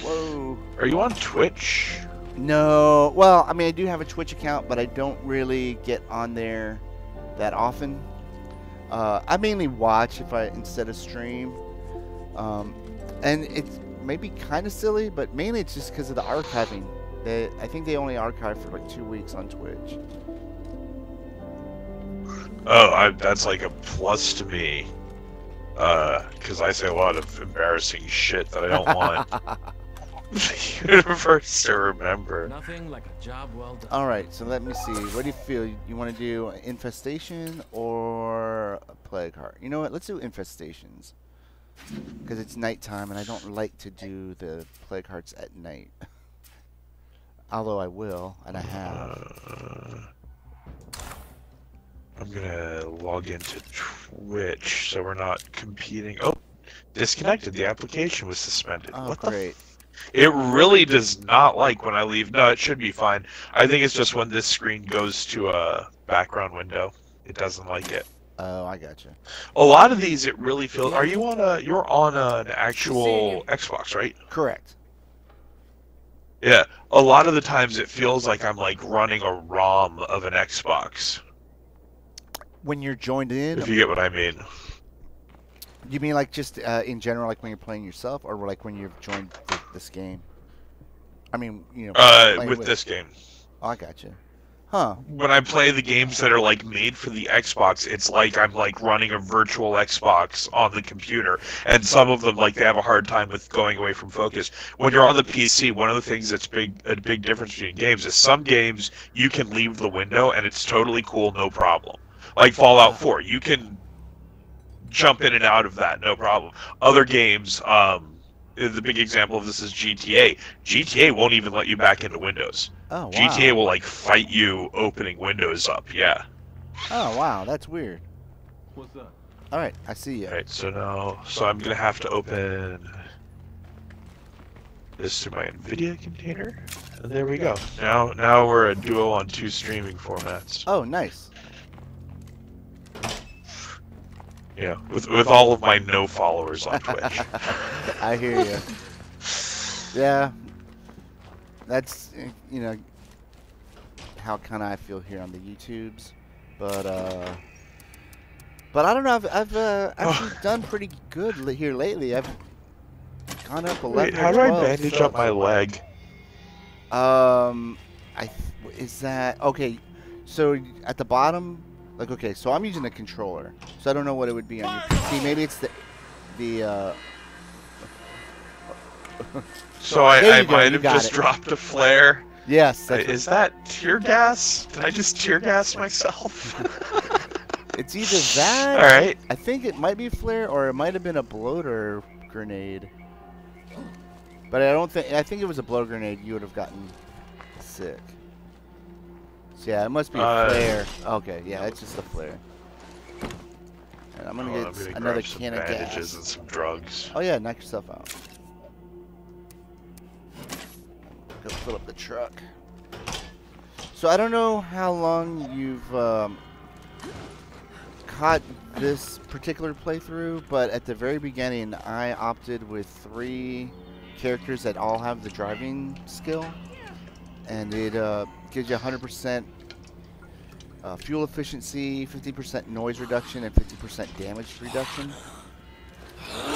Whoa. Are you on Twitch? No. Well, I mean, I do have a Twitch account, but I don't really get on there that often. I mainly watch instead of stream. And it's maybe kind of silly, but mainly it's just because of the archiving. I think they only archive for like 2 weeks on Twitch. Oh, that's like a plus to me. Because I say a lot of embarrassing shit that I don't want the universe to remember. Nothing like a job well done. Alright, so let me see. What do you feel? You want to do Infestation or a Plague Heart? You know what? Let's do Infestations. Because it's nighttime and I don't like to do the Plague Hearts at night. Although I will, and I have. I'm gonna log into Twitch so we're not competing. Oh, disconnected. The application was suspended. Oh, what great. It really does not like when I leave. No, it should be fine. I think it's just when this screen goes to a background window, it doesn't like it. Oh, I gotcha. A lot of these, it really feels. Are you on you're on an actual Xbox, right? Correct. Yeah. A lot of the times, it feels like I'm like running a ROM of an Xbox. When you're joined in, If you get what I mean. you mean like just in general, like when you're playing yourself, or like when you've joined this game? I mean, you know, with this game. Oh, I gotcha. Huh. When I play the games that are like made for the Xbox, it's like I'm like running a virtual Xbox on the computer, and some of them like they have a hard time with going away from focus. When you're on the PC, one of the things that's a big difference between games is some games you can leave the window and it's totally cool, no problem. Like Fallout 4, you can jump in and out of that, no problem. Other games, the big example of this is GTA. GTA won't even let you back into Windows. Oh, wow. GTA will like fight you opening Windows up, yeah. Oh, wow, that's weird. What's up? All right, I see you. Alright, so I'm gonna have to open this through my NVIDIA container. And there we go. Now we're a duo on 2 streaming formats. Oh, nice. Yeah, with all of my no followers on Twitch. I hear you. Yeah, that's you know how kind of I feel here on the YouTubes, but I don't know. I've actually done pretty good here lately. I've gone up 11. Wait, how do I bandage up my leg? Is that okay? So at the bottom. Like, okay, so I'm using a controller, so I don't know what it would be on your PC. Maybe it's the So I might have just dropped a flare. Yes. Is that tear gas? Did I just tear gas myself? It's either that. All right. I think it might be a flare, or it might have been a bloater grenade. But I don't think. I think it was a bloater grenade. You would have gotten sick. So yeah, it must be a flare. Okay, yeah, it's just a flare. And I'm gonna get another can of gas and some drugs. Oh yeah, knock yourself out. Go fill up the truck. So I don't know how long you've caught this particular playthrough, but at the very beginning, I opted with 3 characters that all have the driving skill, and it gives you 100% fuel efficiency, 50% noise reduction, and 50% damage reduction.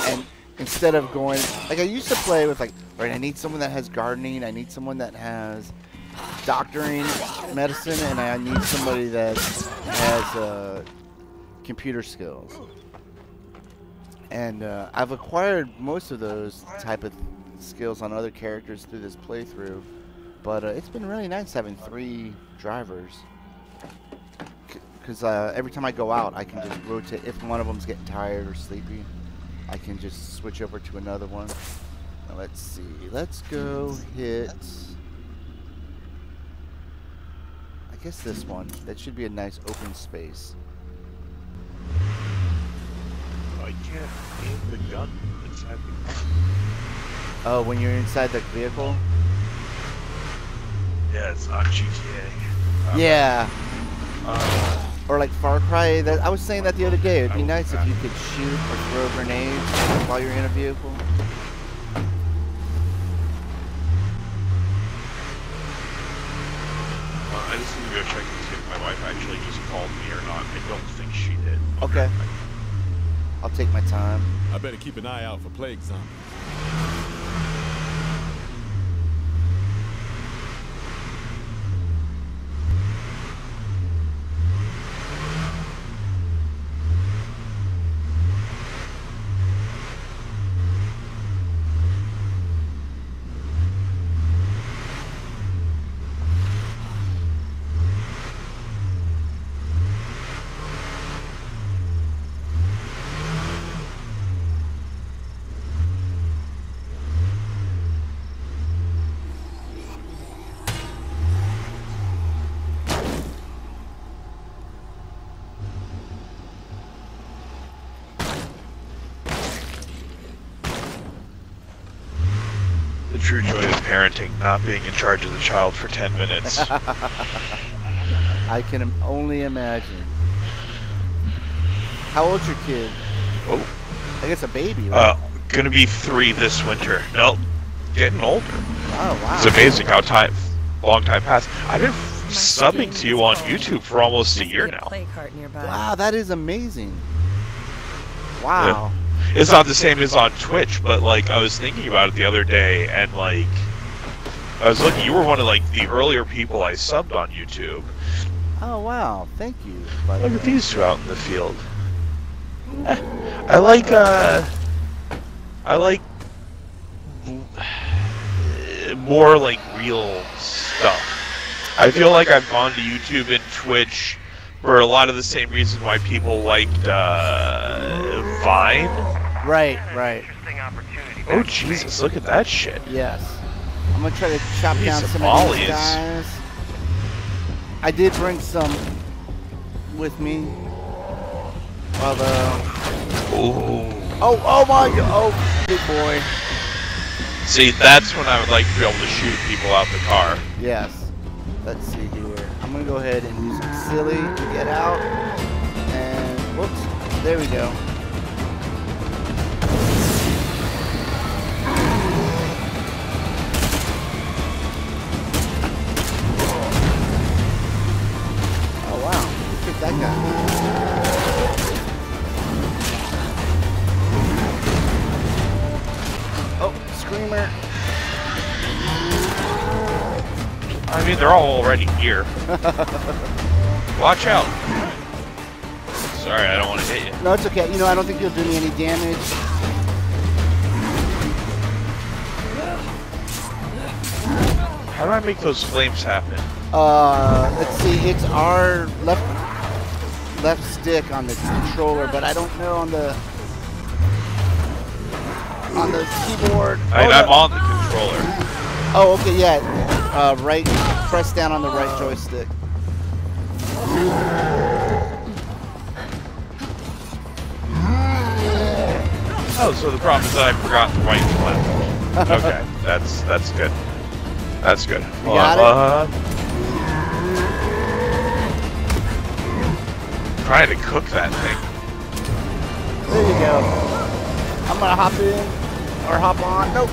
And instead of going, like I used to play with like, right, I need someone that has gardening, I need someone that has doctoring medicine, and I need somebody that has computer skills. And I've acquired most of those type of skills on other characters through this playthrough. But it's been really nice having 3 drivers. Because every time I go out, I can just rotate. If one of them's getting tired or sleepy, I can just switch over to another one. Now, let's see. Let's go hit... I guess this one. That should be a nice open space. I can't aim the gun inside the car. Oh, when you're inside the vehicle? Yeah, it's not GTA. Yeah. Or like Far Cry. I was saying that the other day. It'd be nice if you could shoot or throw grenades while you're in a vehicle. I just need to go check and see if my wife actually just called me or not. I don't think she did. Okay. I'll take my time. I better keep an eye out for plague zombies. The true joy of parenting, not being in charge of the child for 10 minutes. I can only imagine. How old's your kid? Oh. I guess a baby, right? Gonna be 3 this winter. Nope. Getting older. Oh, wow. It's amazing how long time passed. I've been subbing to you on YouTube for almost a year now. Wow, that is amazing. Wow. Yeah. It's not the same as on Twitch, but like I was thinking about it the other day, and like I was looking. You were one of like the earlier people I subbed on YouTube. Oh wow, thank you. Look at these two out in the field. I like more like real stuff. I feel like I've gone to YouTube and Twitch for a lot of the same reasons why people liked Vine. Right, right. Oh Jesus, look at that shit. Yes. I'm gonna try to chop These down some Somalis. of these guys. I did bring some with me. Although. Oh my god! Oh, big boy. See, that's when I would like to be able to shoot people out the car. Yes. Let's see here. I'm gonna go ahead and use silly to get out. And whoops, there we go. Oh wow, who took that guy? Oh, screamer. I mean, they're all already here. Watch out. Sorry, I don't want to hit you. No, it's okay. You know, I don't think you'll do me any damage. How do I make those flames happen? Let's see. It's our left stick on the controller, but I don't know on the keyboard. I'm on the controller. Oh, okay, yeah. Right. Press down on the right joystick. Oh, so the problem is that I forgot the right flip. Okay, that's good. That's good. You got it? Trying to cook that thing. There you go. I'm gonna hop in or hop on. Nope.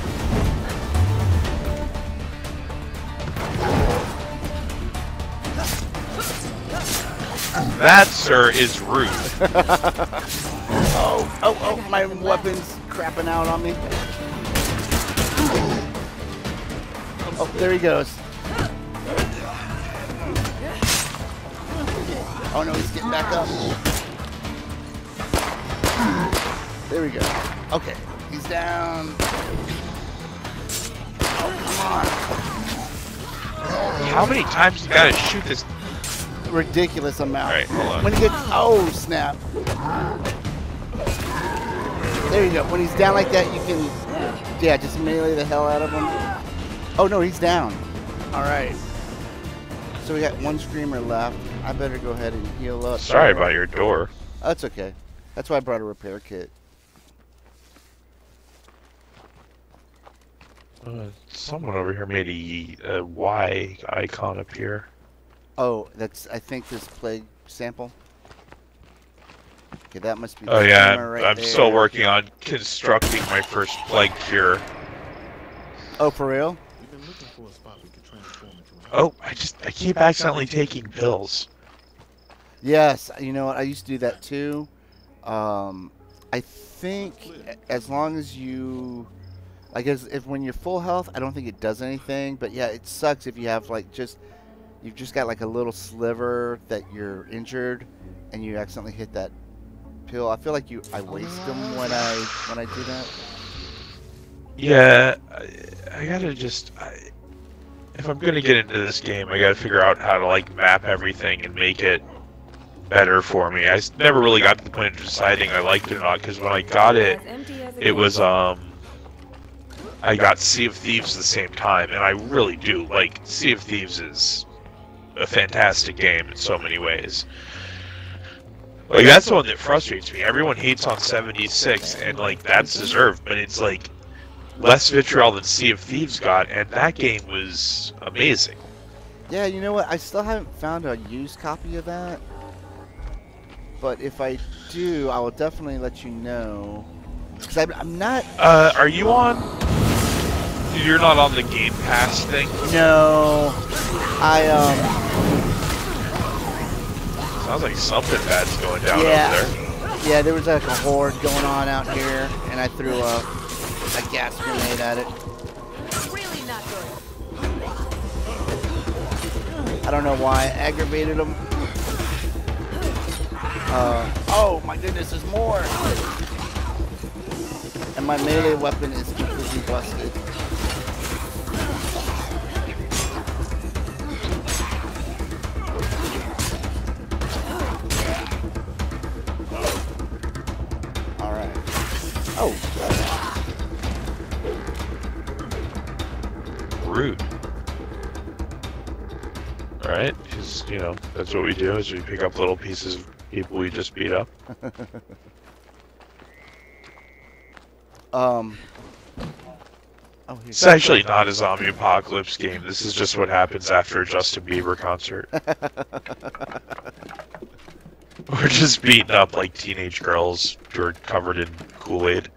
That, sir, is rude. Oh, my weapon's crapping out on me. Oh, there he goes. Oh no, he's getting back up. There we go. Okay, he's down. Oh, come on. How many times you gotta shoot this? Ridiculous amount. Alright, hold on. When he gets, oh snap. There you go. When he's down like that, you can, yeah, just melee the hell out of him. Oh no, he's down. All right. So we got one screamer left. I better go ahead and heal up. Sorry about your door. That's okay. That's why I brought a repair kit. Someone over here made a Y icon appear. Oh, that's, I think, this plague sample. Okay, that must be the Oh yeah, hammer right I'm there. still working on constructing my first plague cure. Oh, for real? We've been looking for a spot we could transform into an Oh, I keep accidentally taking pills. Yes, you know what? I used to do that too. I think as long as you, I guess, if when you're full health, I don't think it does anything. But yeah, it sucks if you have like you've just got like a little sliver that you're injured, and you accidentally hit that pill. I feel like I waste them when I do that. Yeah, I gotta just. If I'm gonna get into this game, I gotta figure out how to like map everything and make it better for me. I never really got to the point of deciding I liked it or not, because when I got it, it was I got Sea of Thieves at the same time, and I really do like Sea of Thieves is a fantastic game in so many ways. Like that's the one that frustrates me. Everyone hates on 76, and like that's deserved, but it's like less vitriol than Sea of Thieves got, and that game was amazing. Yeah, you know what? I still haven't found a used copy of that. But if I do, I will definitely let you know. Because I'm not... Are you on... You're not on the Game Pass thing? No. Sounds like something bad's going down over there. Yeah, there was like a horde going on out here, and I threw a gas grenade at it. Really not good. I don't know why. I aggravated them. Oh my goodness, there's more! And my melee weapon is completely busted. Alright. Oh! Rude. Alright, because, you know, that's what we do, is we pick up little pieces of people we just beat up. Oh, it's actually not a zombie apocalypse game. This is just what happens after a Justin Bieber concert. We're just beating up like teenage girls who are covered in Kool-Aid.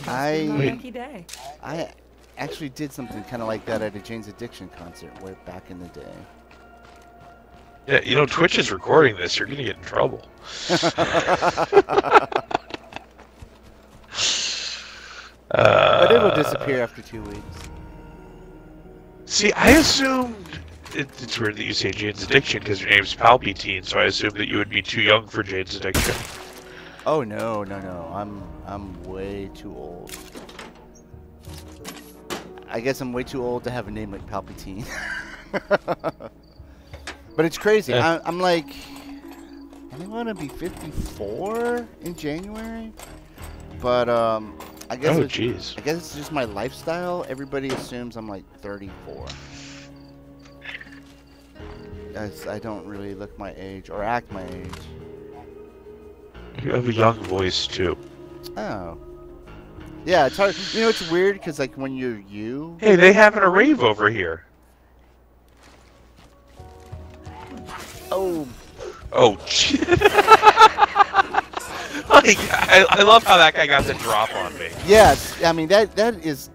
I actually did something kind of like that at a Jane's Addiction concert way back in the day. Yeah, you know, Twitch is recording this. You're gonna get in trouble. But it will disappear after 2 weeks. See, I assumed... It's weird that you say Jane's Addiction because your name's PalpyTeen, so I assumed that you would be too young for Jane's Addiction. Oh, no. I'm way too old. I guess I'm way too old to have a name like PalpyTeen. But it's crazy. Yeah. I'm like... I want to be 54 in January. But, I guess Oh, jeez. I guess it's just my lifestyle. Everybody assumes I'm like 34. As I don't really look my age or act my age. You have a young voice, too. Oh. Yeah, it's hard. You know, it's weird because, like, when you're you... Hey, they having a rave over here. Oh. Oh, shit. Like, I love how that guy got the drop on me. Yes, I mean, that is...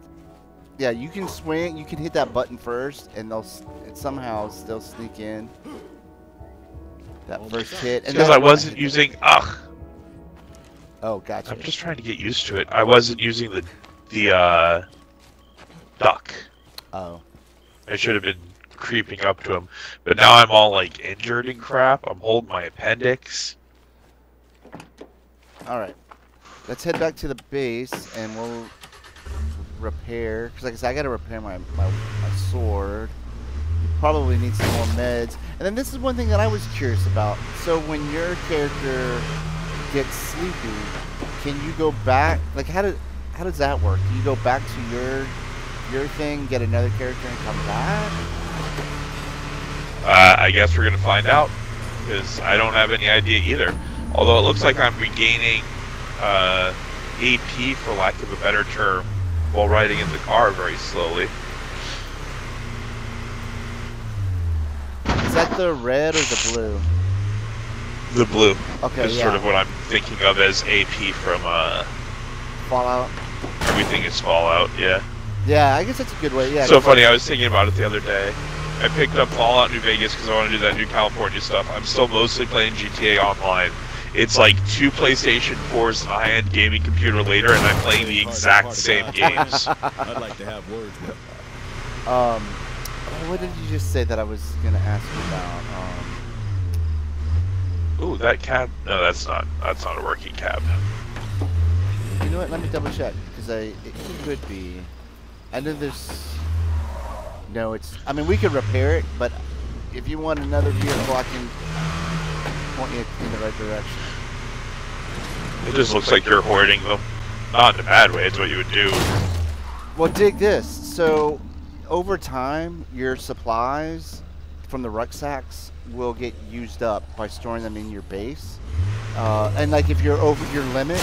Yeah, you can swing, you can hit that button first, and it somehow still sneak in. That first hit. Because I wasn't using... Ugh. Oh, gotcha. I'm just trying to get used to it. I wasn't using the duck. Oh. I should have been creeping up to him. But now I'm all, like, injured and crap. I'm holding my appendix. Alright. Let's head back to the base, and we'll repair. Because, like I said, I gotta repair my sword. You probably need some more meds. And then this is one thing that I was curious about. So when your character gets sleepy, can you go back? Like, how does that work? Do you go back to your thing, get another character, and come back? I guess we're gonna find out, because I don't have any idea either. Although it looks like I'm regaining AP, for lack of a better term, while riding in the car very slowly. Is that the red or the blue? The blue. Okay, is yeah. sort of what I'm thinking of as AP from Fallout. Everything is Fallout. Yeah. Yeah, I guess that's a good way. Yeah. So funny. I was thinking about it the other day. I picked up Fallout New Vegas because I want to do that new California stuff. I'm still mostly playing GTA Online. It's like 2 PlayStation 4s and a high-end gaming computer later, and I'm playing the exact same games. I'd like to have words with. What did you just say that I was gonna ask you about? Ooh, that cab. No, that's not a working cab. You know what? Let me double check because it could be. I know there's. No, it's. I mean, we could repair it, but if you want another vehicle, I can point you in the right direction. It just looks like you're hoarding them. Not in a bad way. It's what you would do. Well, dig this. So, over time, your supplies from the rucksacks will get used up by storing them in your base. And like if you're over your limit,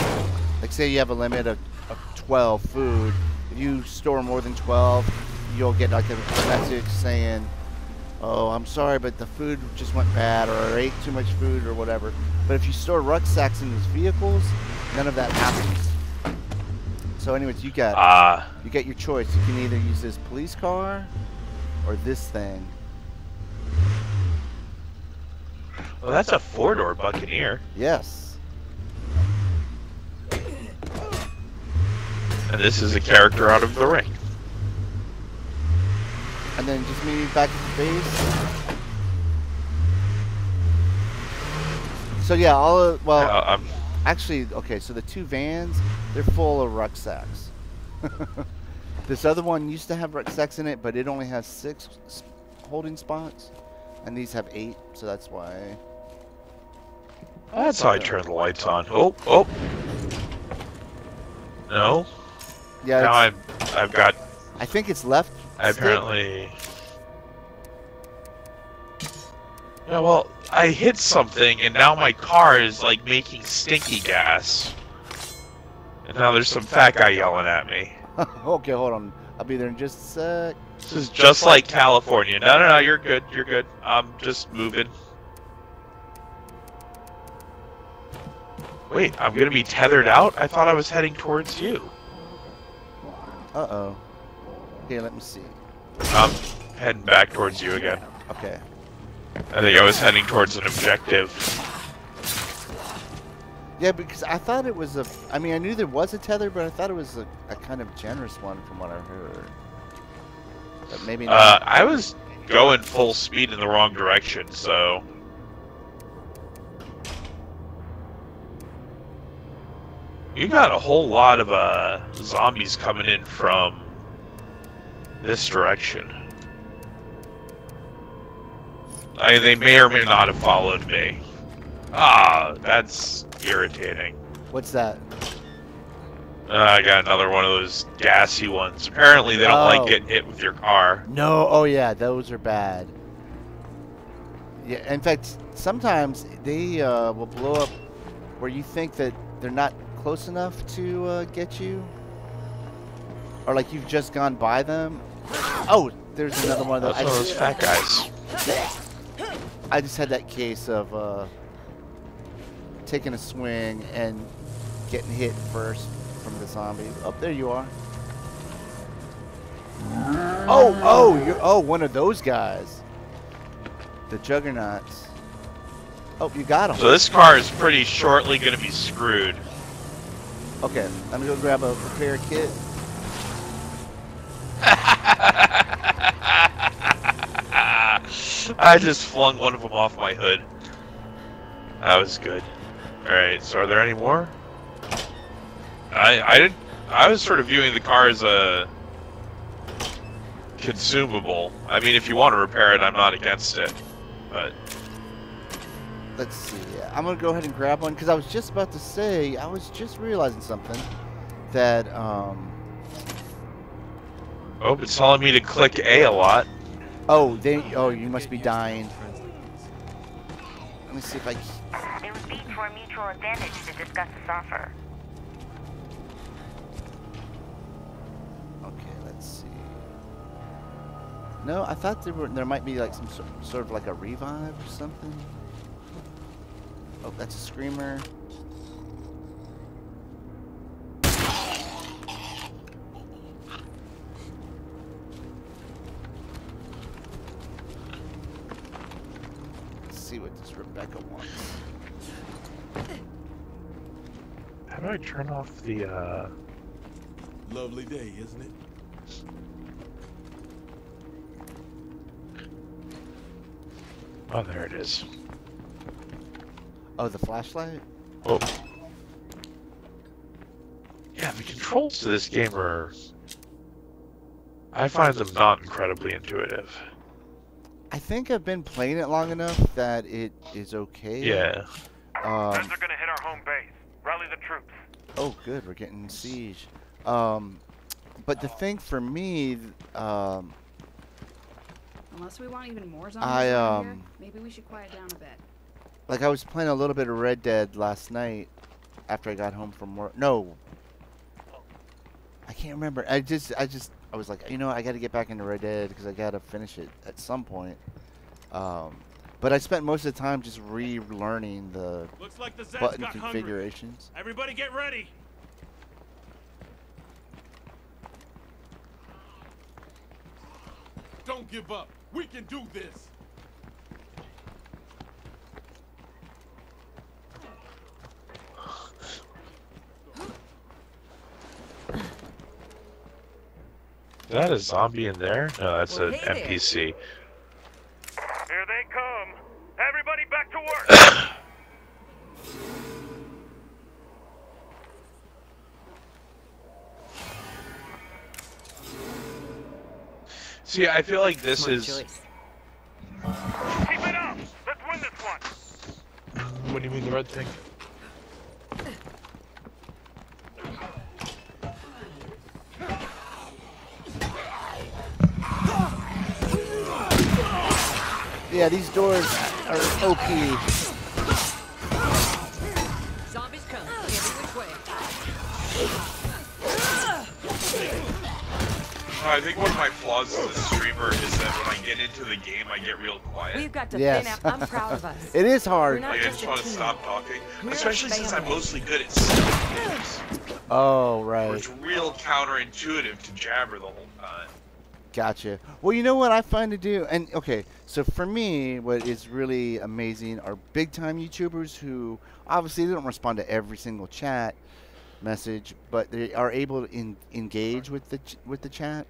like say you have a limit of 12 food, if you store more than 12, you'll get like a message saying, oh, I'm sorry, but the food just went bad, or I ate too much food, or whatever. But if you store rucksacks in these vehicles, none of that happens. So anyways, you got your choice. You can either use this police car or this thing. Well, that's a 4-door Buccaneer. Yes. And this is a character out of The Ring. And then just meet me back at the base. So yeah, actually, okay, so the 2 vans, they're full of rucksacks. This other one used to have rucksacks in it, but it only has 6 holding spots, and these have 8, so that's why. That's how I turn the lights on. Oh. No. Yeah. Now I've got. I think it's left. Apparently. Yeah, well, I hit something, and now my car is like making stinky gas. And now there's some fat guy yelling at me. Okay, hold on. I'll be there in just a sec. This is just like California. No, you're good. You're good. I'm just moving. Wait, I'm gonna be tethered out? I thought I was heading towards you. Uh-oh. Here, let me see. I'm heading back towards you again. Okay. I think I was heading towards an objective. Yeah, because I thought it was I mean, I knew there was a tether, but I thought it was a kind of generous one from what I heard. But maybe not. I was going full speed in the wrong direction, so... You got a whole lot of zombies coming in from this direction. They may or may not have followed me. That's irritating. What's that? I got another one of those gassy ones. Apparently they don't like getting hit with your car. No, oh yeah, those are bad. Yeah, in fact, sometimes they will blow up where you think that they're not close enough to get you. Or like you've just gone by them. Oh, there's another one of those. That's one of those fat guys. I just had that case of taking a swing and getting hit first from the zombie. Oh, there you are. You're one of those guys. The juggernauts. Oh, you got him. So this car is pretty shortly going to be screwed. Okay, let me go grab a repair kit. I just flung one of them off my hood. That was good. Alright, so are there any more? I was sort of viewing the car as a consumable. I mean, if you want to repair it, I'm not against it. But let's see. I'm gonna go ahead and grab one because I was just about to say, I was just realizing something that oh, it's telling me to click A a lot. Oh, you must be dying. Let me see if I can. It would be to our mutual advantage to discuss this offer. Okay, let's see. No, I thought there might be like some sort of like a revive or something. Oh, that's a screamer. Let's see what this Rebecca wants. How do I turn off the, Lovely day, isn't it? Oh, there it is. Oh, the flashlight? Oh. Yeah, the controls to this game are... I find them not incredibly intuitive. I think I've been playing it long enough that it is okay. Yeah. Feds are gonna hit our home base. Rally the troops. Oh, good. We're getting siege. But the thing for me, Unless we want even more zombies around here, maybe we should quiet down a bit. like I was playing a little bit of Red Dead last night after I got home from work. No, I can't remember. I was like, you know, I got to get back into Red Dead because I got to finish it at some point. But I spent most of the time just relearning the Looks like the Zeds button got configurations. hungry. Everybody get ready. Don't give up. We can do this. Is that a zombie in there? No, that's an NPC. Here they come. Everybody back to work. See, I feel like this is... Keep it up. Let's win this one. What do you mean the red thing? Yeah, these doors are OP. Zombies come. Every which way. I think one of my flaws as a streamer is that when I get into the game, I get real quiet. We've got to Yes. thin out. I'm proud of us. It is hard. We're not Like, I just just a want to team. stop talking. We're a Especially since I'm family. mostly good at simple games. Oh, Where right. it's real counterintuitive to jabber the whole time. Gotcha. Well, you know what I find to do? And, okay, so for me, what is really amazing are big-time YouTubers who, obviously, they don't respond to every single chat message, but they are able to engage with the chat.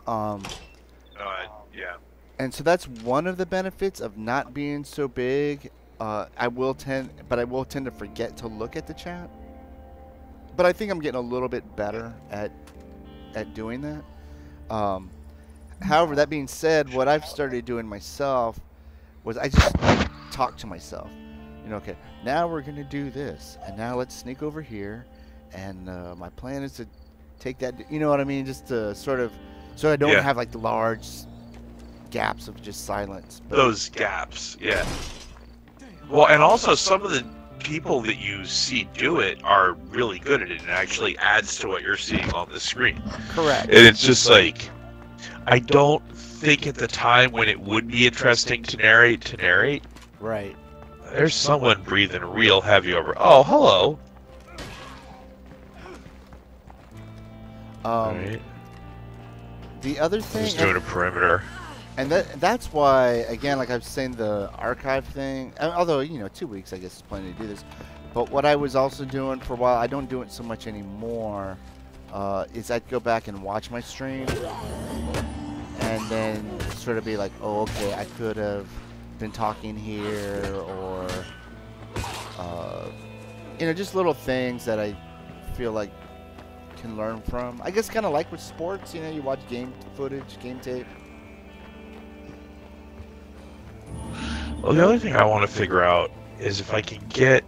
Yeah. Yeah. And so that's one of the benefits of not being so big. I will tend to forget to look at the chat. But I think I'm getting a little bit better at doing that. However, that being said, what I've started doing myself was I just talk to myself. You know, okay, now we're gonna do this, and now let's sneak over here, and my plan is to take that. You know what I mean? Just to sort of, so I don't Yeah. have like the large gaps of just silence. But Those gaps, yeah. Well, and also some of the people that you see do it are really good at it, and it actually adds to what you're seeing on the screen. correct. And it's just like, I don't think at the time when it would be interesting to narrate. Right. There's someone breathing real heavy over. Oh, hello. Right. The other thing, Just doing a perimeter. and that's why, again, like I was saying, the archive thing, although, you know, 2 weeks, I guess, is plenty to do this. But what I was also doing for a while, I don't do it so much anymore, is I'd go back and watch my stream, and then sort of be like, oh, okay, I could have been talking here, or, you know, just little things that I feel like can learn from. I guess kind of like with sports, you know, you watch game footage, game tape. Well, the other thing I want to figure out is if I can get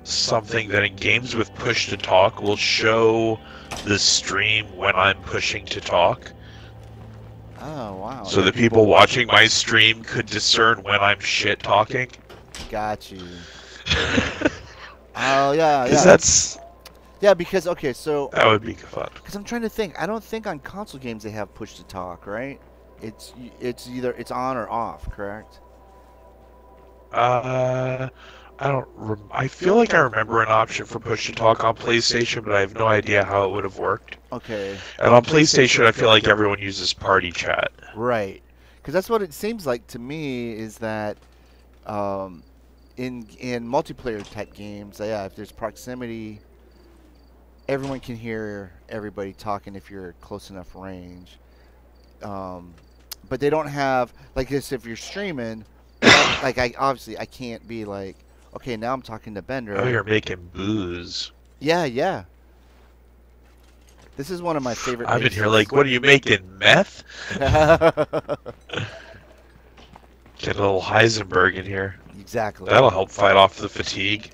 something that in games with push to talk will show the stream when I'm pushing to talk. Oh, wow. So that people watching my stream could discern when I'm shit talking. Got you. Oh, yeah, Because yeah. Yeah, because, okay, so... that would be fun. Because I'm trying to think. I don't think on console games they have push to talk, right? It's either it's on or off, correct? I don't. I feel like I remember an option for push to talk on PlayStation, but I have no idea how it would have worked. Okay. And on PlayStation, I feel like everyone uses party chat. Right. Because that's what it seems like to me. Is that in multiplayer type games, yeah, if there's proximity, everyone can hear everybody talking if you're close enough range. But they don't have like this if you're streaming. Like I can't be like, okay, now I'm talking to Bender. Oh, you're making booze. Yeah, yeah. This is one of my favorite. I'm in here like, what are you making, meth? Get a little Heisenberg in here. Exactly. That'll help fight off the fatigue.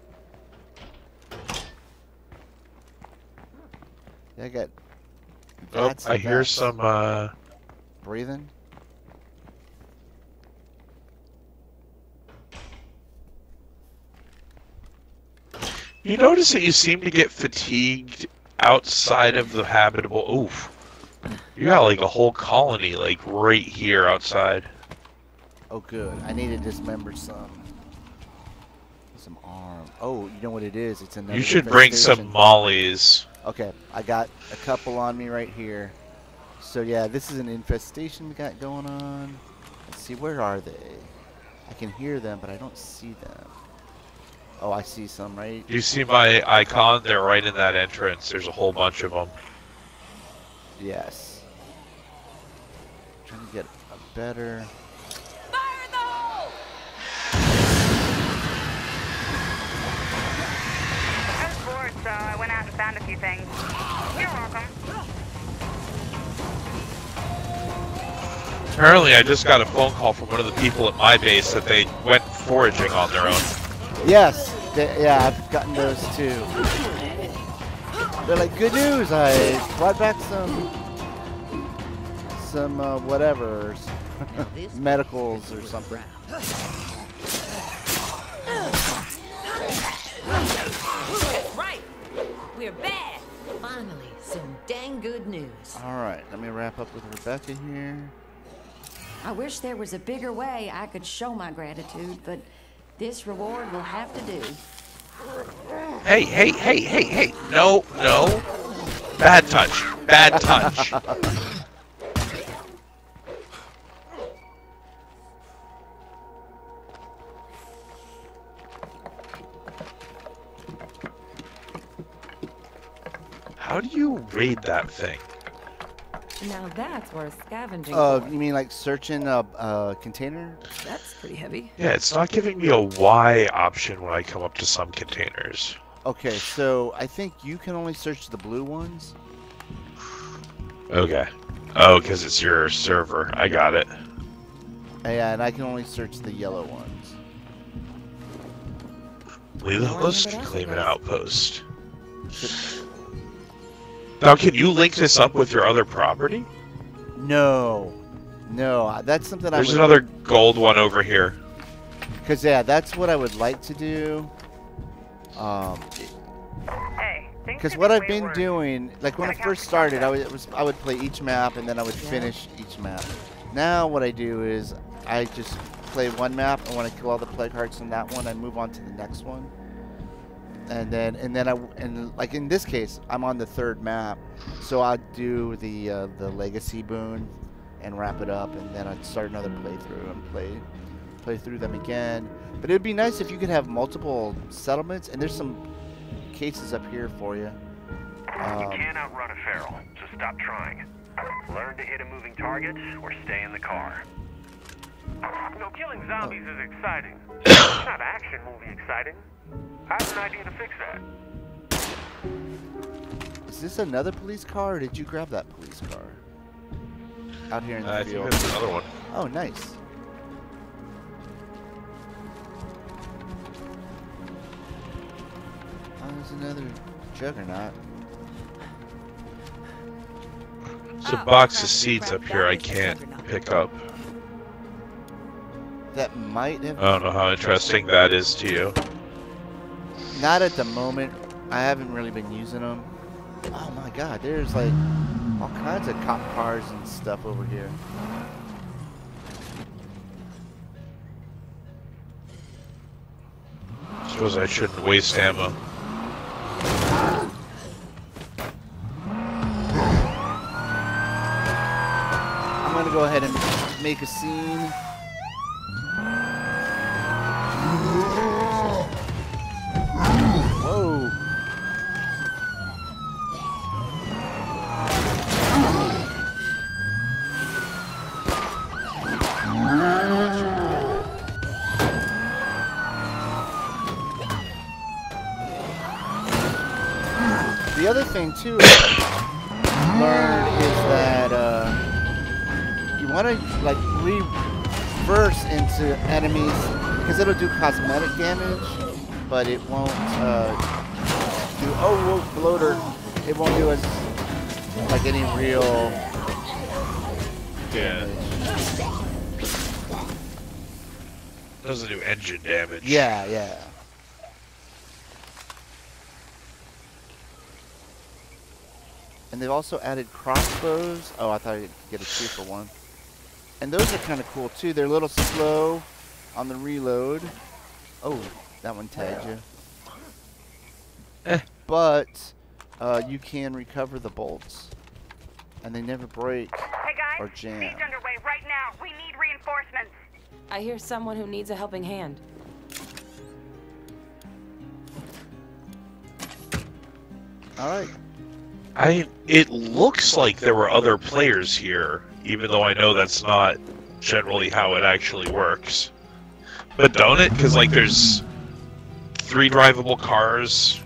Yeah, I got. Oh, I hear some breathing. You notice that you seem to get fatigued outside of the habitable. Oof. You got like a whole colony like right here outside. Oh, good. I need to dismember some arm. Oh, you know what it is? It's another. You should bring some mollies. Okay, I got a couple on me right here. So yeah, this is an infestation we got going on. Let's see, where are they? I can hear them, but I don't see them. Oh, I see some, right? You see my icon? They're right in that entrance. There's a whole bunch of them. Yes. Trying to get a better. Fire in the hole! I was bored, so I went out and found a few things. You're welcome. Apparently, I just got a phone call from one of the people at my base that they went foraging on their own. Yes, yeah, I've gotten those too. They're like, good news, I brought back some whatever, medicals or something. Right, we're bad. Finally, some dang good news. All right, let me wrap up with Rebecca here. I wish there was a bigger way I could show my gratitude, but this reward will have to do. Hey, hey, hey, hey, hey. No, no. Bad touch. Bad touch. How do you raid that thing? Now that's worth scavenging You for. mean like searching a container? That's pretty heavy. Yeah, it's not giving me a Y option when I come up to some containers. Okay, so I think you can only search the blue ones. Okay. Oh, because it's your server. I got it. Yeah, and I can only search the yellow ones. Let's claim an outpost. Now, can you link this up with your other property? No, that's something There's another gold one over here. Because yeah, that's what I would like to do. Because what I've been doing, like when I first started, I would play each map and then I would finish each map. Now what I do is I just play one map, and when I kill all the plague hearts in that one, I move on to the next one. And like in this case, I'm on the third map, so I'd do the legacy boon and wrap it up, and then I'd start another playthrough and play through them again. But it would be nice if you could have multiple settlements, and there's some cases up here for you. You can't outrun a feral, so stop trying. Learn to hit a moving target or stay in the car. You know, killing zombies is exciting. It's not action movie exciting. I have an idea to fix that. Is this another police car, or did you grab that police car? Out here in the I field. think that's another one. Oh, nice. Oh, there's another juggernaut. There's a box of seeds up here I can't pick up. That might have... I don't know how interesting that is to you. Not at the moment. I haven't really been using them. Oh my god, there's like all kinds of cop cars and stuff over here. suppose I shouldn't waste ammo. I'm gonna go ahead and make a scene. Whoa. The other thing too I learned is that you want to like reverse into enemies because it'll do cosmetic damage, but it won't do. Oh, whoa, floater! It won't do as like any real damage. Doesn't do engine damage. Yeah, yeah. And they've also added crossbows. Oh, I thought I could get a 2 for 1. And those are kind of cool too. They're a little slow on the reload. Oh, that one tagged you. But you can recover the bolts, and they never break or jam. Siege underway right now. We need reinforcements. I hear someone who needs a helping hand. All right. It looks like there were other players here, even though I know that's not generally how it actually works. But don't it? Because like there's 3 drivable cars.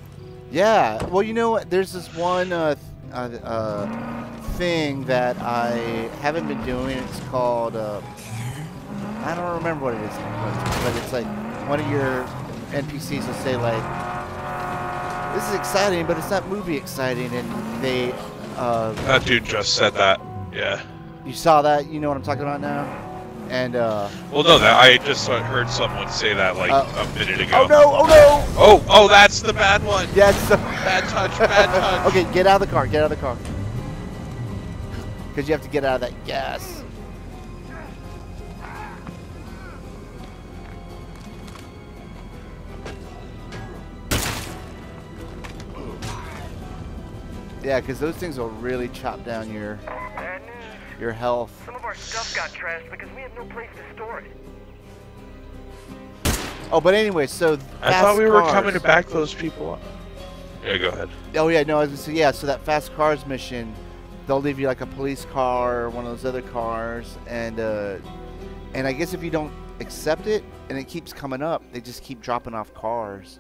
Yeah. Well, you know what? There's this one thing that I haven't been doing. It's called I don't remember what it is, but it's like one of your NPCs will say like, "This is exciting, but it's not movie exciting," and they. That dude just said that. Yeah. You saw that? You know what I'm talking about now? And well, no, that I just heard someone say that like a minute ago. Oh no! Oh no! Oh, that's the bad one. Yeah, it's the bad touch. Bad touch. Okay, get out of the car. Get out of the car. Because you have to get out of that gas. Yeah, because those things will really chop down your health. Some of our stuff got trashed because we have no place to store it. Oh, but anyway, so I thought we were coming to back those people up. Yeah, go ahead. Oh yeah, no, I was gonna say, yeah. So that fast cars mission, they'll leave you like a police car or one of those other cars, and I guess if you don't accept it and it keeps coming up, they just keep dropping off cars.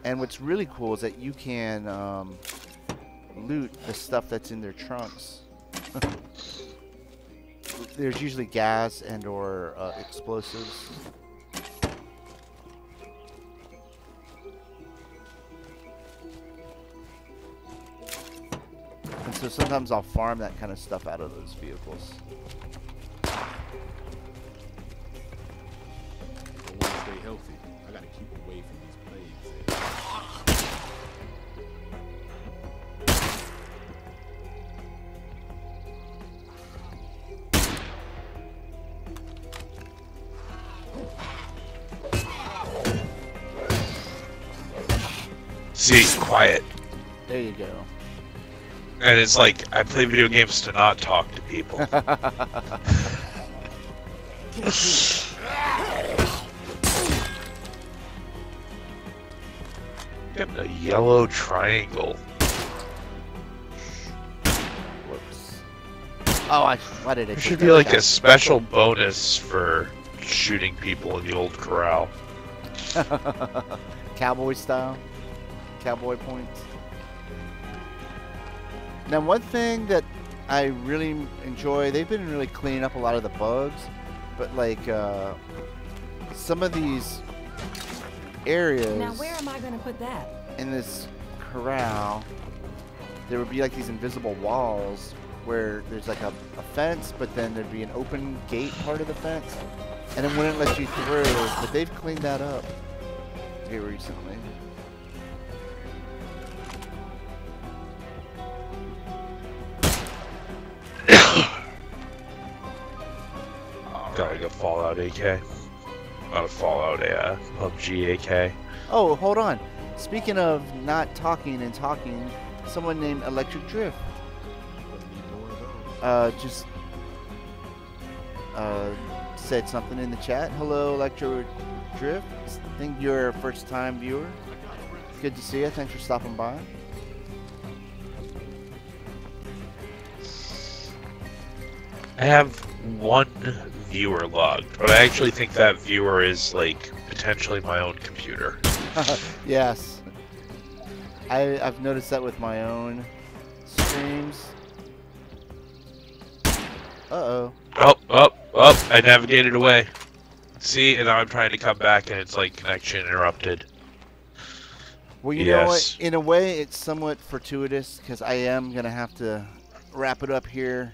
And what's really cool is that you can loot the stuff that's in their trunks. There's usually gas and or explosives. And so sometimes I'll farm that kind of stuff out of those vehicles. I want to stay healthy. I gotta keep away from these plagues. See, quiet. There you go. And it's like, I play video games to not talk to people. Getting a yellow triangle. Whoops. Oh, why did I There should be like a special bonus for shooting people in the old corral. Cowboy style. Cowboy points. Now, one thing that I really enjoy, they've been really cleaning up a lot of the bugs, but like some of these areas. Now, where am I going to put that? In this corral, there would be like these invisible walls where there's like a fence, but then there'd be an open gate part of the fence, and it wouldn't let you through. But they've cleaned that up here recently. Got like a Fallout AK. Not a Fallout, a PUBG AK. Oh, hold on. Speaking of not talking and talking, someone named Electric Drift just said something in the chat. Hello, Electric Drift. I think you're a first-time viewer. Good to see you. Thanks for stopping by. I have one viewer logged, but I actually think that viewer is like potentially my own computer. Yes. I've noticed that with my own streams. Uh-oh. Oh, I navigated away. See, and now I'm trying to come back and it's like connection interrupted. Well, you know what? In a way, it's somewhat fortuitous because I am going to have to wrap it up here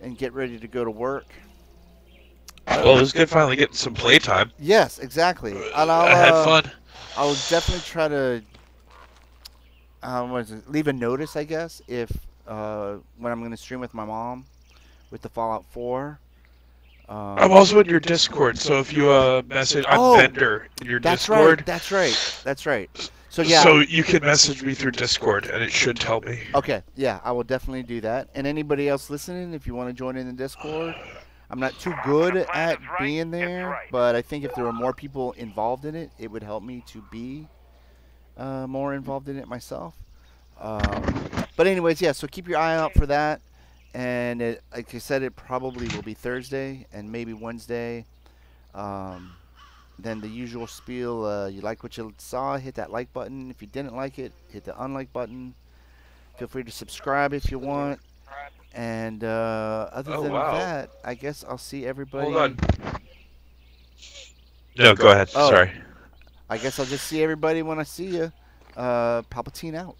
and get ready to go to work. Well, it was good finally getting some playtime. Yes, exactly. And I had fun. I'll definitely try to leave a notice, I guess, if when I'm going to stream with my mom with the Fallout 4. I'm also in your Discord, so if you message, I'm Bender in your Discord. That's right. So yeah. So you can message me through Discord, and it should tell me. Okay, yeah, I will definitely do that. And anybody else listening, if you want to join in the Discord, I'm not too good at being there, but I think if there were more people involved in it, it would help me to be more involved in it myself. But anyways, yeah, so keep your eye out for that. And like I said, it probably will be Thursday and maybe Wednesday. Then the usual spiel, you like what you saw, hit that like button. If you didn't like it, hit the unlike button. Feel free to subscribe if you want. And other than that, I guess I'll see everybody. Hold on. No, go ahead. Sorry. I guess I'll just see everybody when I see you. PalpyTeen out.